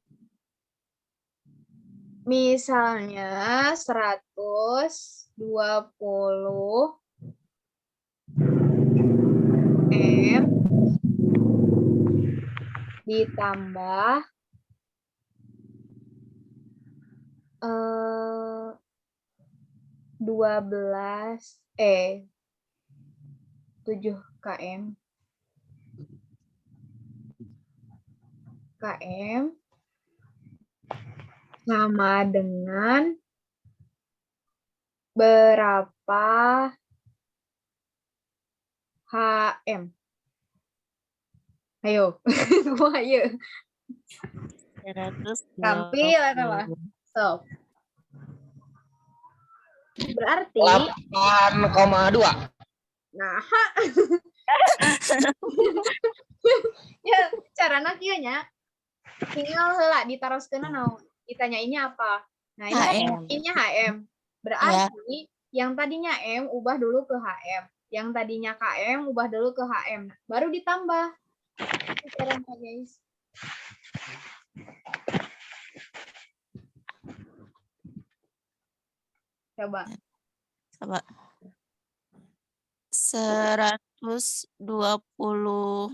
Misalnya 120 M ditambah 7 km sama dengan berapa HM? Ayo, ayo. 120. Tampil apa? Stop. Berarti 8,2. nah. Ya, carana kieu nya. Tinggal heula ditaroskeun naon. Ditanyainnya apa? Nah, ini kan ini HM. Berarti yang tadinya M ubah dulu ke HM. Yang tadinya KM ubah dulu ke HM. Baru ditambah. Itu caranya, guys. Coba. 120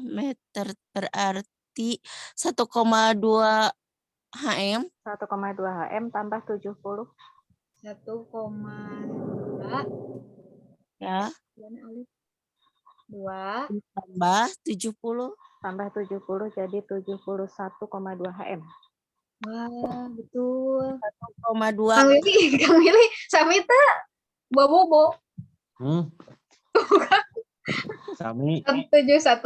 meter berarti 1,2 HM. 1,2 HM tambah 70. 1,2 Ya. 2 Tambah 70. Tambah 70 jadi 71,2 HM. Wah, betul. 1,2. Kang Willy, Samita, bobo. Sami. 71,2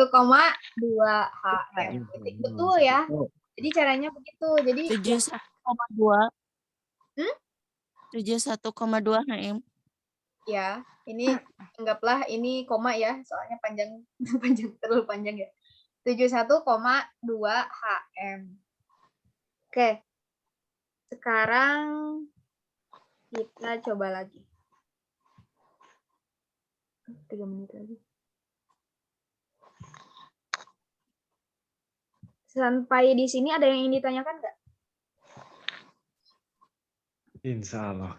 HM. Betul ya. Jadi caranya begitu. Jadi 71,2. Hmm? 71,2 HM. ya, ini anggaplah ini koma ya, soalnya panjang terlalu panjang ya. 71,2 HM. Oke. Sekarang kita coba lagi. 3 menit lagi. Sampai di sini ada yang ingin ditanyakan nggak? Insya Allah.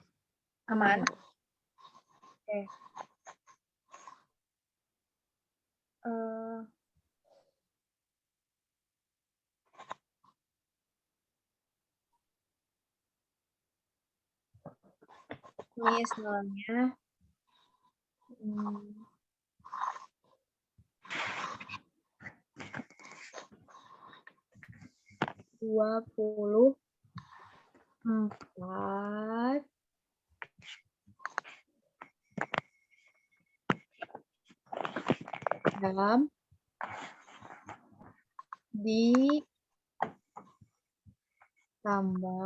Aman. Oke. Misalnya, 24 jam ditambah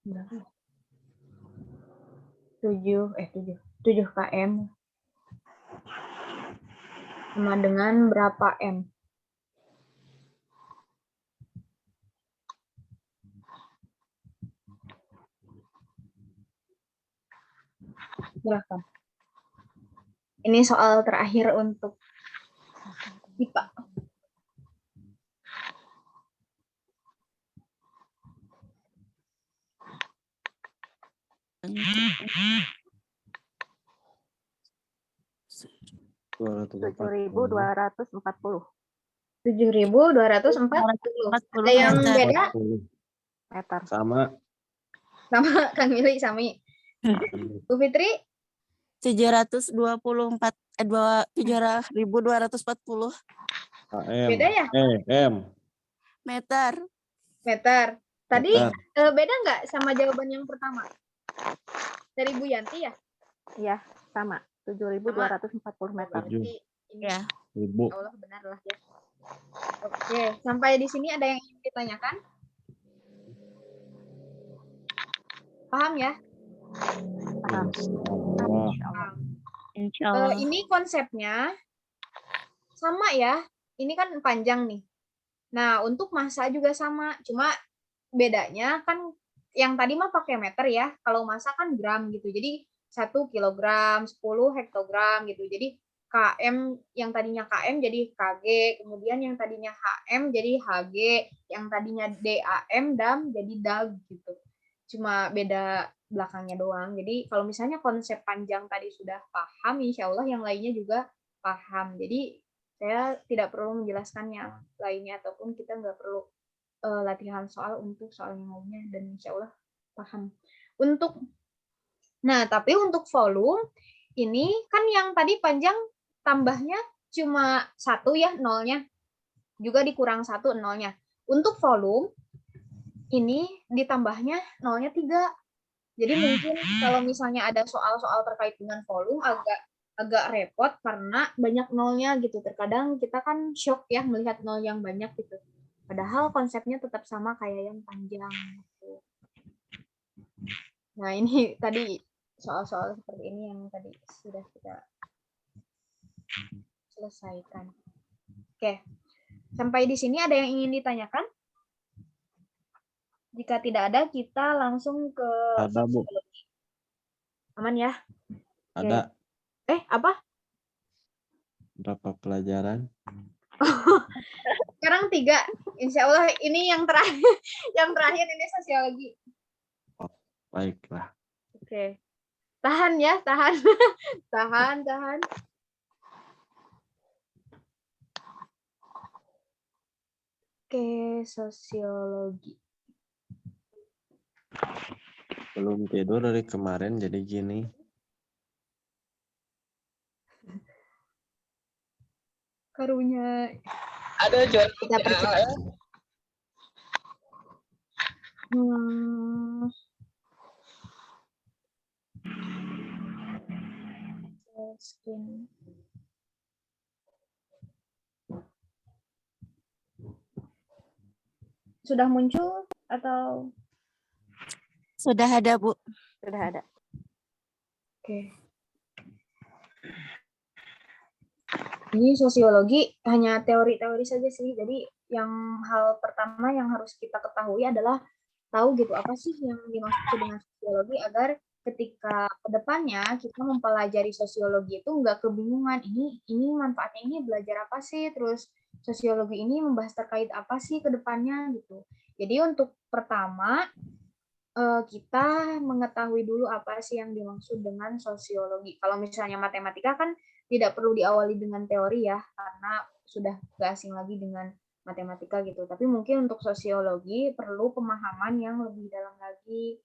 berapa? 7 km sama dengan berapa M? Berapa? Ini soal terakhir untuk IPA. Ribu 7.240 7.240. Ada yang beda? meter. Sama. Kang Mili, Sami. Bu Fitri? 724 7.240 Beda ya? M. meter. Tadi Meter. beda nggak sama jawaban yang pertama? Dari Bu Yanti ya? Iya, sama. 7.240 meter. Berarti ini Ya. Ribu. Allah benar lah ya. Oke, sampai di sini ada yang ingin ditanyakan? Paham ya? Paham. Insya Allah. Ini konsepnya sama ya. Ini kan panjang nih. Nah, untuk massa juga sama. Cuma bedanya kan yang tadi mah pakai meter ya. Kalau massa kan gram gitu. Jadi 1 kilogram, 10 hektogram gitu. Jadi KM yang tadinya KM jadi KG, kemudian yang tadinya HM jadi HG, yang tadinya DAM jadi DAG gitu. Cuma beda belakangnya doang. Jadi kalau misalnya konsep panjang tadi sudah paham, insya Allah yang lainnya juga paham. Jadi saya tidak perlu menjelaskannya lainnya, ataupun kita nggak perlu latihan soal untuk soal yang lainnya, dan insya Allah paham. Tapi untuk volume ini kan yang tadi panjang tambahnya cuma 1 ya, nolnya juga dikurang 1 nolnya. Untuk volume ini ditambahnya nolnya 3. Jadi mungkin kalau misalnya ada soal-soal terkait dengan volume agak repot karena banyak nolnya gitu. Terkadang kita kan shock ya melihat nol yang banyak gitu. Padahal konsepnya tetap sama kayak yang panjang gitu. Nah, ini tadi soal-soal seperti ini yang tadi sudah kita selesaikan. Oke. Sampai di sini ada yang ingin ditanyakan? Jika tidak ada, kita langsung ke Ada, Bu. Aman ya? Ada. Apa? Berapa pelajaran? Sekarang 3. Insya Allah ini yang terakhir. Yang terakhir ini sosiologi. Baiklah. Oke. Tahan ya, tahan. tahan. Oke, sosiologi. Belum tidur dari kemarin jadi gini. Karunya Ada juara. kita percepat. Hmm. Screen. Sudah muncul atau? Sudah ada, Bu. Sudah ada. Oke. Ini sosiologi hanya teori-teori saja sih. Jadi yang hal pertama yang harus kita ketahui adalah tahu gitu apa sih yang dimaksud dengan sosiologi agar ketika kedepannya kita mempelajari sosiologi itu nggak kebingungan ini manfaatnya ini belajar apa sih, terus sosiologi ini membahas terkait apa sih kedepannya gitu. Jadi untuk pertama kita mengetahui dulu apa sih yang dimaksud dengan sosiologi. Kalau misalnya matematika kan tidak perlu diawali dengan teori ya, karena sudah nggak asing lagi dengan matematika gitu. Tapi mungkin untuk sosiologi perlu pemahaman yang lebih dalam lagi.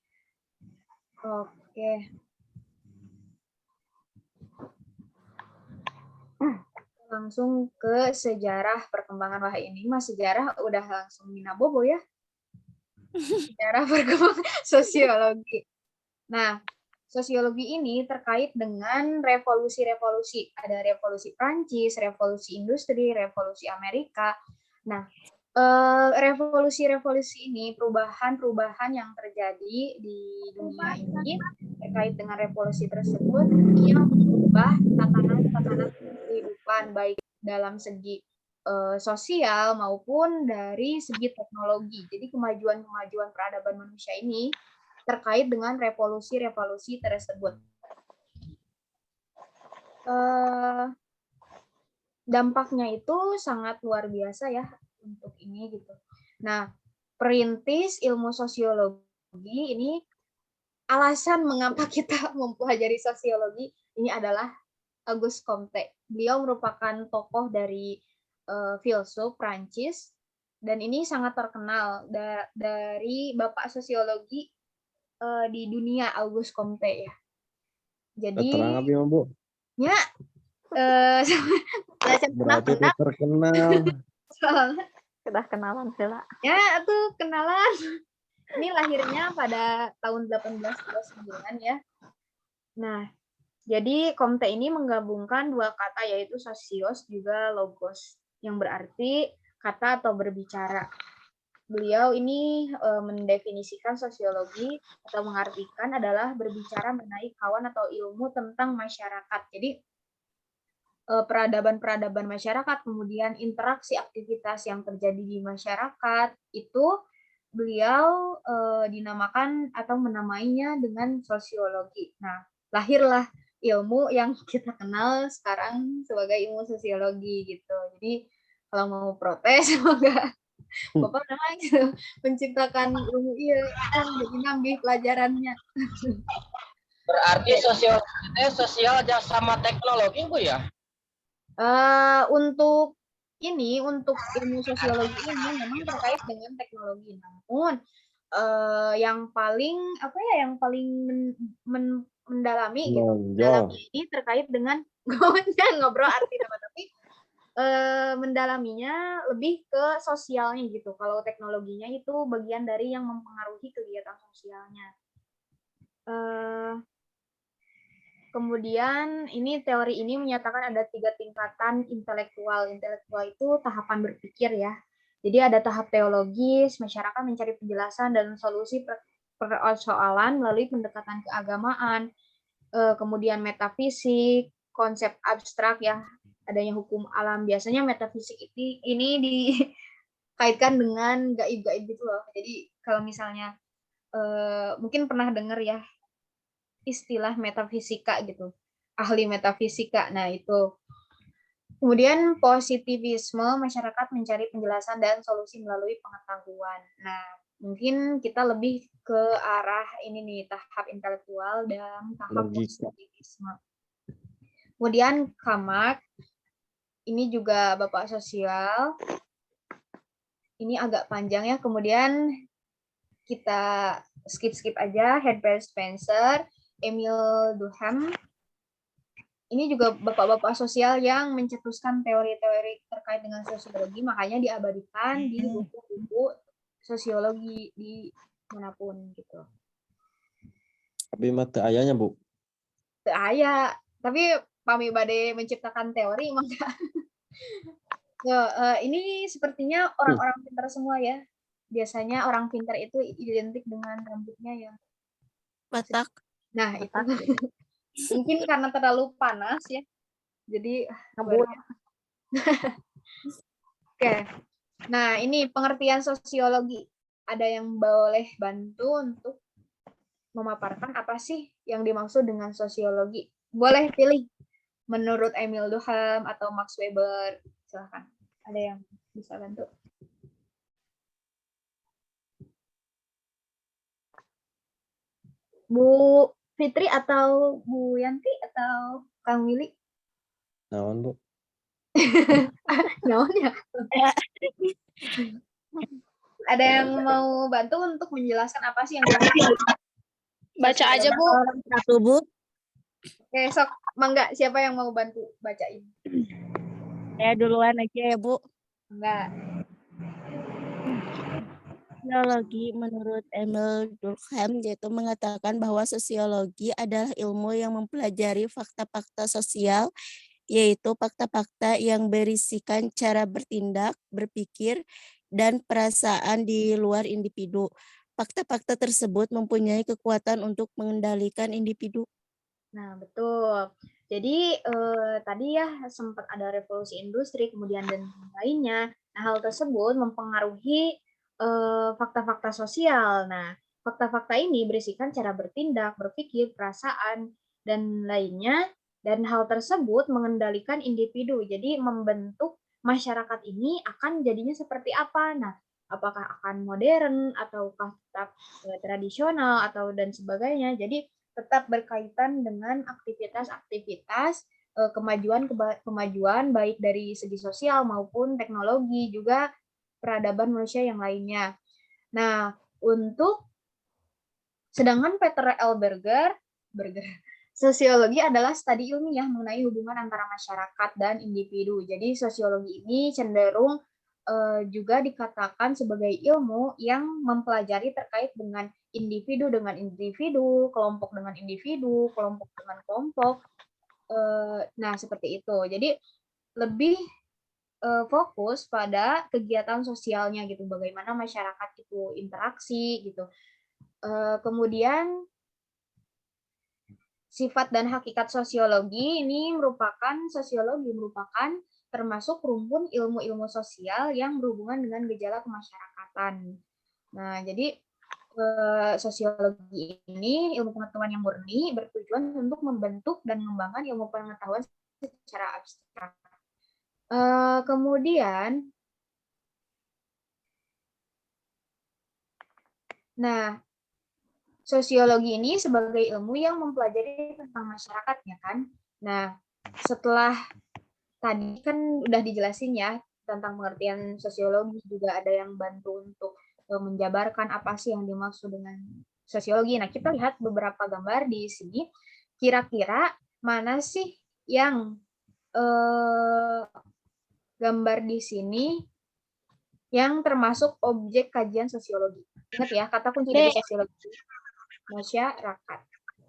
Oke. Langsung ke sejarah perkembangan. Wah ini mah sejarah udah langsung Mina Bobo ya. Sejarah perkembangan sosiologi. Nah, sosiologi ini terkait dengan revolusi-revolusi. Ada revolusi Prancis, revolusi industri, revolusi Amerika. Nah, revolusi-revolusi ini, perubahan-perubahan yang terjadi di dunia ini terkait dengan revolusi tersebut yang mengubah tatanan-tatanan kehidupan baik dalam segi sosial maupun dari segi teknologi. Jadi kemajuan-kemajuan peradaban manusia ini terkait dengan revolusi-revolusi tersebut. Dampaknya itu sangat luar biasa ya untuk ini gitu. Nah, perintis ilmu sosiologi ini alasan mengapa kita mempelajari sosiologi ini adalah Auguste Comte. Beliau merupakan tokoh dari filsuf Prancis dan ini sangat terkenal dari bapak sosiologi di dunia, Auguste Comte ya. Jadi Terang apa Bu? Ya, Berarti itu terkenal. Sudah kenalan sila. Ya, tuh kenalan. Ini lahirnya pada tahun 1829 ya. Nah, jadi Comte ini menggabungkan dua kata yaitu sosios juga logos yang berarti kata atau berbicara. Beliau ini mendefinisikan sosiologi atau mengartikan adalah berbicara mengenai kawan atau ilmu tentang masyarakat. Jadi peradaban-peradaban masyarakat, kemudian interaksi aktivitas yang terjadi di masyarakat, itu beliau dinamakan atau menamainya dengan sosiologi. Nah, lahirlah ilmu yang kita kenal sekarang sebagai ilmu sosiologi gitu. Jadi kalau mau protes, semoga Bapak memang gitu, menciptakan ilmu kan jadi nambah pelajarannya. Berarti sosial sama teknologi Bu ya? Untuk ilmu sosiologi ini memang terkait dengan teknologi. Namun yang paling mendalami gitu. Mendalami ini terkait dengan ngobrol arti tapi mendalaminya lebih ke sosialnya gitu. Kalau teknologinya itu bagian dari yang mempengaruhi kegiatan sosialnya. Kemudian ini teori ini menyatakan ada 3 tingkatan intelektual. Intelektual itu tahapan berpikir ya. Jadi ada tahap teologis, masyarakat mencari penjelasan dan solusi persoalan melalui pendekatan keagamaan. Kemudian metafisik, konsep abstrak ya, adanya hukum alam. Biasanya metafisik ini dikaitkan dengan gaib-gaib gitu loh. Jadi kalau misalnya mungkin pernah dengar ya istilah metafisika gitu, ahli metafisika. Nah itu. Kemudian positivisme, masyarakat mencari penjelasan dan solusi melalui pengetahuan. Nah mungkin kita lebih ke arah ini nih, tahap intelektual dan tahap positivisme. Kemudian Kamak, ini juga bapak sosial. Ini agak panjang ya. Kemudian kita skip aja. Herbert Spencer, Emile Durkheim. Ini juga bapak-bapak sosial yang mencetuskan teori-teori terkait dengan sosiologi, makanya diabadikan di buku-buku sosiologi di manapun gitu. Tapi mata ayahnya, Bu. Teu aya, tapi pami bade menciptakan teori emang enggak. Ini sepertinya orang-orang pintar semua ya. Biasanya orang pintar itu identik dengan rambutnya yang Batak. nah itu mungkin karena terlalu panas ya. Jadi Ngebul. Oke. Nah, ini pengertian sosiologi. Ada yang boleh bantu untuk memaparkan apa sih yang dimaksud dengan sosiologi? Boleh pilih menurut Emil Durkheim atau Max Weber. Silahkan. Ada yang bisa bantu? Bu Fitri atau Bu Yanti atau Kang Willy? Naon, Bu? Naonnya? Ada yang mau bantu untuk menjelaskan apa sih yang Baca aja, Bu. Satu, Bu. Oke, sok mangga siapa yang mau bantu bacain? Saya duluan aja ya, Bu. Enggak. Sosiologi menurut Emil Durkheim yaitu mengatakan bahwa sosiologi adalah ilmu yang mempelajari fakta-fakta sosial, yaitu fakta-fakta yang berisikan cara bertindak, berpikir, dan perasaan di luar individu. Fakta-fakta tersebut mempunyai kekuatan untuk mengendalikan individu. Nah, betul. Jadi tadi ya sempat ada revolusi industri, kemudian dan lainnya. Nah, hal tersebut mempengaruhi fakta-fakta sosial. Nah, fakta-fakta ini berisikan cara bertindak, berpikir, perasaan, dan lainnya. Dan hal tersebut mengendalikan individu. Jadi membentuk masyarakat ini akan jadinya seperti apa. Nah, apakah akan modern, ataukah tetap tradisional, atau dan sebagainya. Jadi tetap berkaitan dengan aktivitas-aktivitas kemajuan baik dari segi sosial maupun teknologi, juga peradaban manusia yang lainnya. Nah, sedangkan Peter L. Berger, sosiologi adalah studi ilmiah mengenai hubungan antara masyarakat dan individu. Jadi sosiologi ini cenderung juga dikatakan sebagai ilmu yang mempelajari terkait dengan individu, kelompok dengan individu, kelompok dengan kelompok. Nah, seperti itu. Jadi lebih fokus pada kegiatan sosialnya gitu, bagaimana masyarakat itu interaksi gitu. Kemudian sifat dan hakikat sosiologi ini merupakan termasuk rumpun ilmu-ilmu sosial yang berhubungan dengan gejala kemasyarakatan. Nah, jadi sosiologi ini ilmu pengetahuan yang murni bertujuan untuk membentuk dan mengembangkan ilmu pengetahuan secara abstrak. Kemudian, nah, sosiologi ini sebagai ilmu yang mempelajari tentang masyarakat, ya kan? Nah, setelah tadi kan udah dijelasin ya tentang pengertian sosiologi, juga ada yang bantu untuk menjabarkan apa sih yang dimaksud dengan sosiologi. Nah, kita lihat beberapa gambar di sini. Kira-kira mana sih yang gambar di sini yang termasuk objek kajian sosiologi? Ingat ya, kata kunci dari sosiologi masyarakat.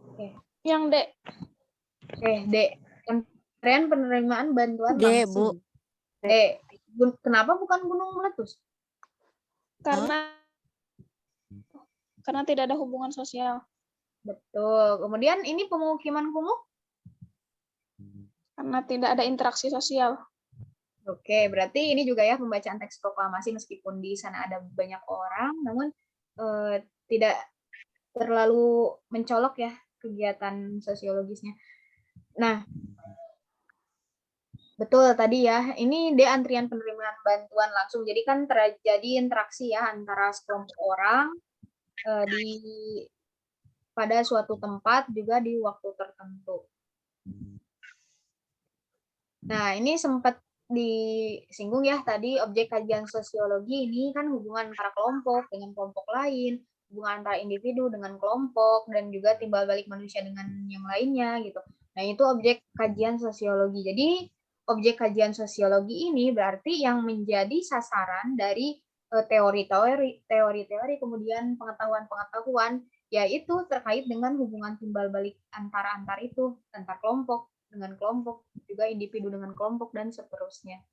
Oke. Yang D. Oke, D. Tren penerimaan bantuan D, langsung. Bu. D. Kenapa bukan gunung meletus? Karena tidak ada hubungan sosial. Betul. Kemudian ini pemukiman kumuh? Karena tidak ada interaksi sosial. Oke, berarti ini juga ya pembacaan teks proklamasi, meskipun di sana ada banyak orang, namun tidak terlalu mencolok ya kegiatan sosiologisnya. Nah, betul tadi ya, ini D antrian penerimaan bantuan langsung. Jadi kan terjadi interaksi ya antara sekelompok orang pada suatu tempat juga di waktu tertentu. Nah, ini sempat disinggung ya tadi, objek kajian sosiologi ini kan hubungan antara kelompok dengan kelompok lain, hubungan antara individu dengan kelompok, dan juga timbal balik manusia dengan yang lainnya gitu. Nah, itu objek kajian sosiologi. Jadi objek kajian sosiologi ini berarti yang menjadi sasaran dari teori-teori, kemudian pengetahuan-pengetahuan, yaitu terkait dengan hubungan timbal balik antar itu, antar kelompok dengan kelompok, juga individu dengan kelompok, dan seterusnya.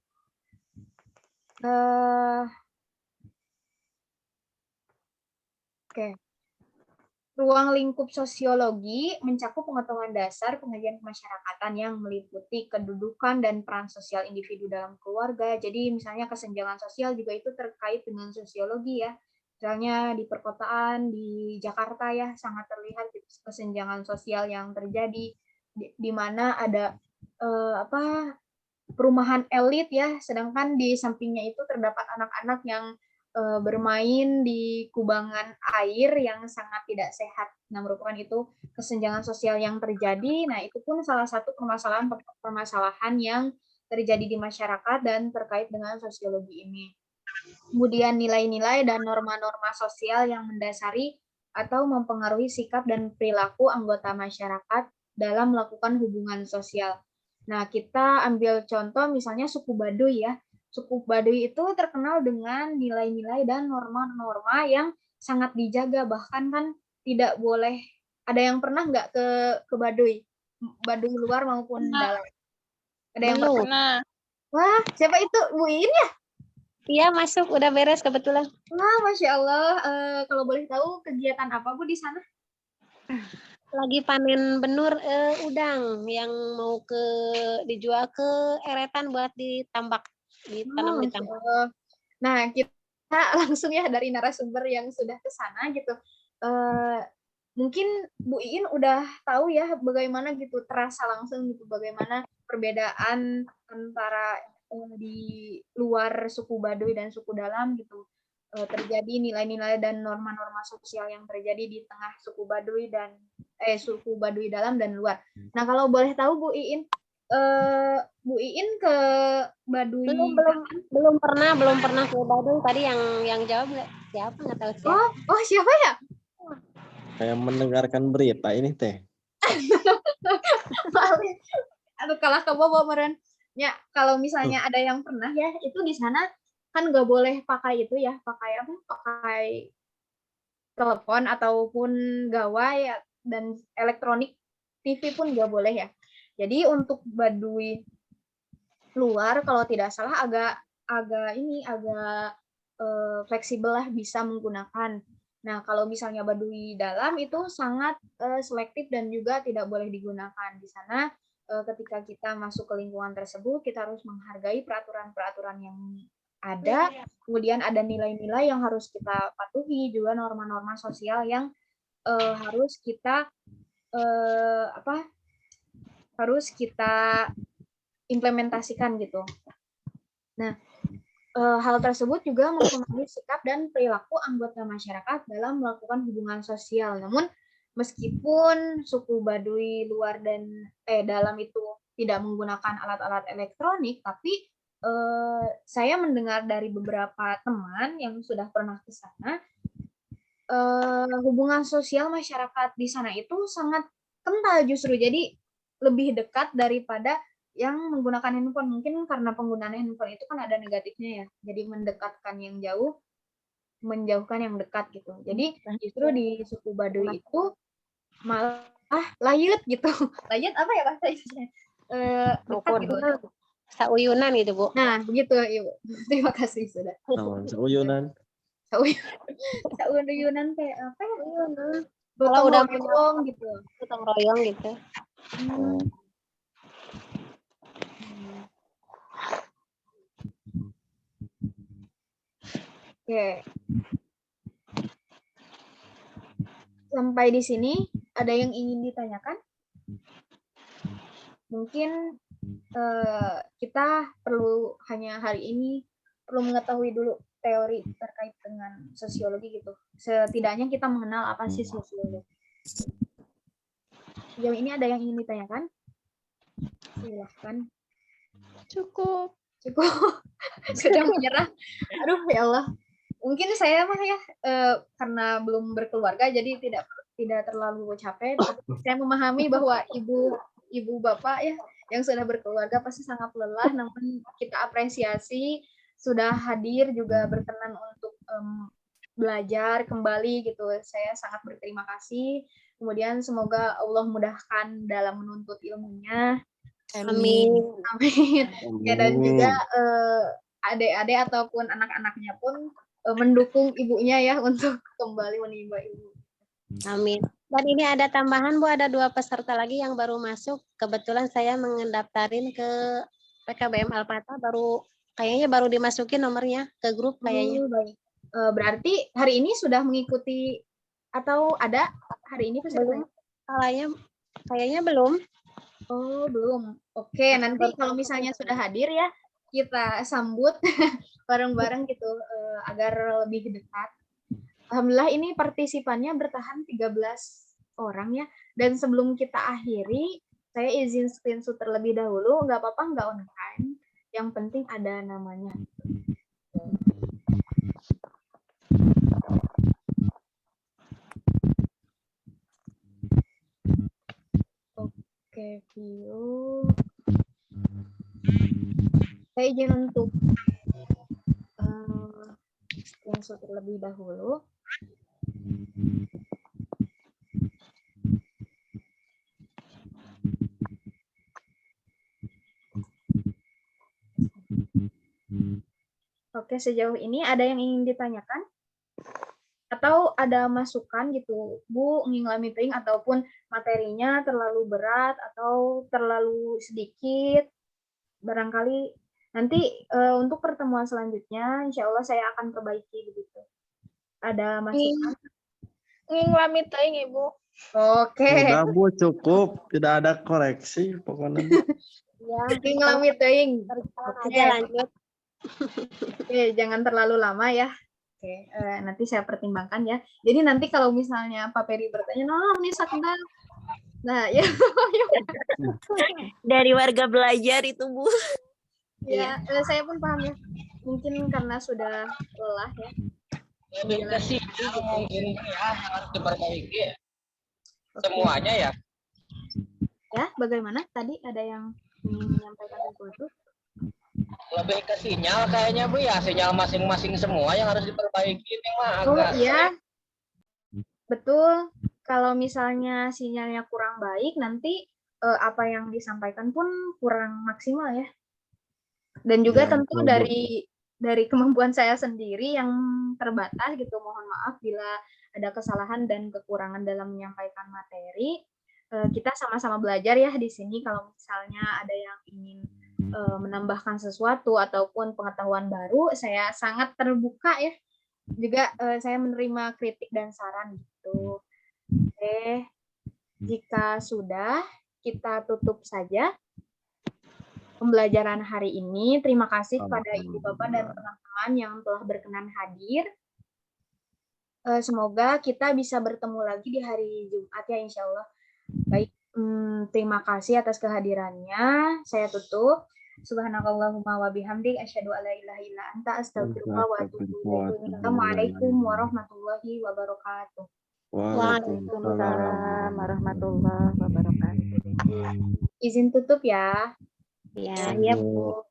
Oke. Ruang lingkup sosiologi mencakup pengetahuan dasar pengajian kemasyarakatan yang meliputi kedudukan dan peran sosial individu dalam keluarga. Jadi misalnya kesenjangan sosial juga itu terkait dengan sosiologi ya. Misalnya di perkotaan, di Jakarta ya sangat terlihat kesenjangan sosial yang terjadi di mana ada perumahan elit ya, sedangkan di sampingnya itu terdapat anak-anak yang bermain di kubangan air yang sangat tidak sehat. Nah, merupakan itu kesenjangan sosial yang terjadi. Nah, itu pun salah satu permasalahan yang terjadi di masyarakat dan terkait dengan sosiologi ini. Kemudian nilai-nilai dan norma-norma sosial yang mendasari atau mempengaruhi sikap dan perilaku anggota masyarakat dalam melakukan hubungan sosial. Nah, kita ambil contoh misalnya suku Baduy ya. Suku Baduy itu terkenal dengan nilai-nilai dan norma-norma yang sangat dijaga, bahkan kan tidak boleh, ada yang pernah nggak ke Baduy? Baduy luar maupun dalam? Ada yang pernah? Wah, siapa itu? Bu Iin ya? Iya, masuk, udah beres kebetulan. Wah, Masya Allah. Kalau boleh tahu kegiatan apa Bu di sana? Lagi panen benur udang yang mau dijual ke eretan buat ditambak. Ditanam di tambak. Nah, kita langsung ya dari narasumber yang sudah ke sana gitu. Mungkin Bu Iin udah tahu ya bagaimana gitu terasa langsung gitu bagaimana perbedaan antara di luar suku Baduy dan suku dalam gitu terjadi nilai-nilai dan norma-norma sosial yang terjadi di tengah suku Baduy dan suku Baduy dalam dan luar. Nah, kalau boleh tahu Bu Iin ke Baduy belum pernah ke Baduy. Tadi yang jawab siapa nggak tahu siapa. Oh siapa ya? Kayak mendengarkan berita ini teh. Aduh kalah ke bobo meren. Ya kalau misalnya ada yang pernah ya itu di sana kan nggak boleh pakai itu ya, pakai telepon ataupun gawai ya, dan elektronik, TV pun nggak boleh ya. Jadi untuk Baduy luar kalau tidak salah agak fleksibel lah bisa menggunakan. Nah, kalau misalnya Baduy dalam itu sangat selektif dan juga tidak boleh digunakan. Di sana ketika kita masuk ke lingkungan tersebut, kita harus menghargai peraturan-peraturan yang ada, kemudian ada nilai-nilai yang harus kita patuhi, juga norma-norma sosial yang harus kita implementasikan gitu. Nah, hal tersebut juga mempengaruhi sikap dan perilaku anggota masyarakat dalam melakukan hubungan sosial. Namun, meskipun suku Baduy luar dan dalam itu tidak menggunakan alat-alat elektronik, tapi saya mendengar dari beberapa teman yang sudah pernah ke sana, hubungan sosial masyarakat di sana itu sangat kental justru. Jadi lebih dekat daripada yang menggunakan handphone. Mungkin karena penggunaan handphone itu kan ada negatifnya ya. Jadi mendekatkan yang jauh, menjauhkan yang dekat gitu. Jadi justru di suku Baduy itu malah layut gitu. Layut apa ya bahasa Indonesia? Dekat gitu. Sauyunan gitu, Bu. Nah, begitu, Ibu. Terima kasih sudah. Sauyunan. Sauyunan kayak apa ya? Kalau udah royong gitu. Gotong royong gitu. Oke. Sampai di sini ada yang ingin ditanyakan? Mungkin kita perlu hanya hari ini perlu mengetahui dulu teori terkait dengan sosiologi gitu. Setidaknya kita mengenal apa sih sosiologi. Sejauh ini ada yang ingin ditanyakan? Silahkan. Cukup. Sudah menyerah. Aduh ya Allah. Mungkin saya mah ya karena belum berkeluarga jadi tidak terlalu capek. Saya memahami bahwa ibu bapak ya yang sudah berkeluarga pasti sangat lelah. Namun kita apresiasi sudah hadir juga berkenan untuk belajar kembali gitu. Saya sangat berterima kasih. Kemudian semoga Allah mudahkan dalam menuntut ilmunya. Amin. Amin. Ya, dan juga adik-adik ataupun anak-anaknya pun mendukung ibunya ya untuk kembali menimba ilmu. Amin. Dan ini ada tambahan Bu, ada 2 peserta lagi yang baru masuk. Kebetulan saya mendaftarin ke PKBM Alpata, kayaknya baru dimasukin nomornya ke grup kayaknya. Baik. Berarti hari ini sudah mengikuti atau ada hari ini pesertanya? Kayaknya belum. Oh, belum. Oke, nanti kalau misalnya sudah hadir ya, kita sambut bareng-bareng gitu agar lebih dekat. Alhamdulillah ini partisipannya bertahan 13 orang ya. Dan sebelum kita akhiri, saya izin screenshot terlebih dahulu. Nggak apa-apa, nggak on time. Yang penting ada namanya. Oke, view. Saya izin untuk screenshot terlebih dahulu. Oke, sejauh ini ada yang ingin ditanyakan? Atau ada masukan gitu, Bu, ngingal meeting ataupun materinya terlalu berat atau terlalu sedikit? Barangkali nanti untuk pertemuan selanjutnya, insya Allah saya akan perbaiki begitu. Ada masukan? Ngingal meeting, Ibu. Oke. Sudah Bu, cukup. Tidak ada koreksi pokoknya. Ya, Ngingal meeting. aja lanjut. Oke, jangan terlalu lama ya. Oke, nanti saya pertimbangkan ya. Jadi nanti kalau misalnya Pak Peri bertanya, "Nah, ini sakda." Nah, ya. Dari warga belajar itu, Bu. Ya, saya pun paham ya. Mungkin karena sudah lelah ya. Lebih ke sinyal mungkin ya yang harus diperbaiki. Semuanya ya. Ya, bagaimana? Tadi ada yang ingin menyampaikan sesuatu? Lebih ke sinyal kayaknya Bu ya, sinyal masing-masing semua yang harus diperbaiki ini mah Oh agak iya, betul. Kalau misalnya sinyalnya kurang baik, nanti apa yang disampaikan pun kurang maksimal ya. Dan juga Ya, tentu betul, Bu. dari kemampuan saya sendiri yang terbatas gitu. Mohon maaf bila ada kesalahan dan kekurangan dalam menyampaikan materi. Kita sama-sama belajar ya di sini. Kalau misalnya ada yang ingin menambahkan sesuatu ataupun pengetahuan baru, saya sangat terbuka ya. Juga saya menerima kritik dan saran gitu. Oke, jika sudah, kita tutup saja pembelajaran hari ini. Terima kasih kepada Ibu Bapak dan teman-teman yang telah berkenan hadir. Semoga kita bisa bertemu lagi di hari Jumat ya, insya Allah. Baik, terima kasih atas kehadirannya. Saya tutup. Subhanakallahumma wa bihamdik asyhadu alla ilaha illa anta astaghfiruka wa atubu ilaik. Assalamualaikum warahmatullahi wabarakatuh. Waalaikumsalam warahmatullahi wabarakatuh. Izin tutup ya. Ya, ya Bu.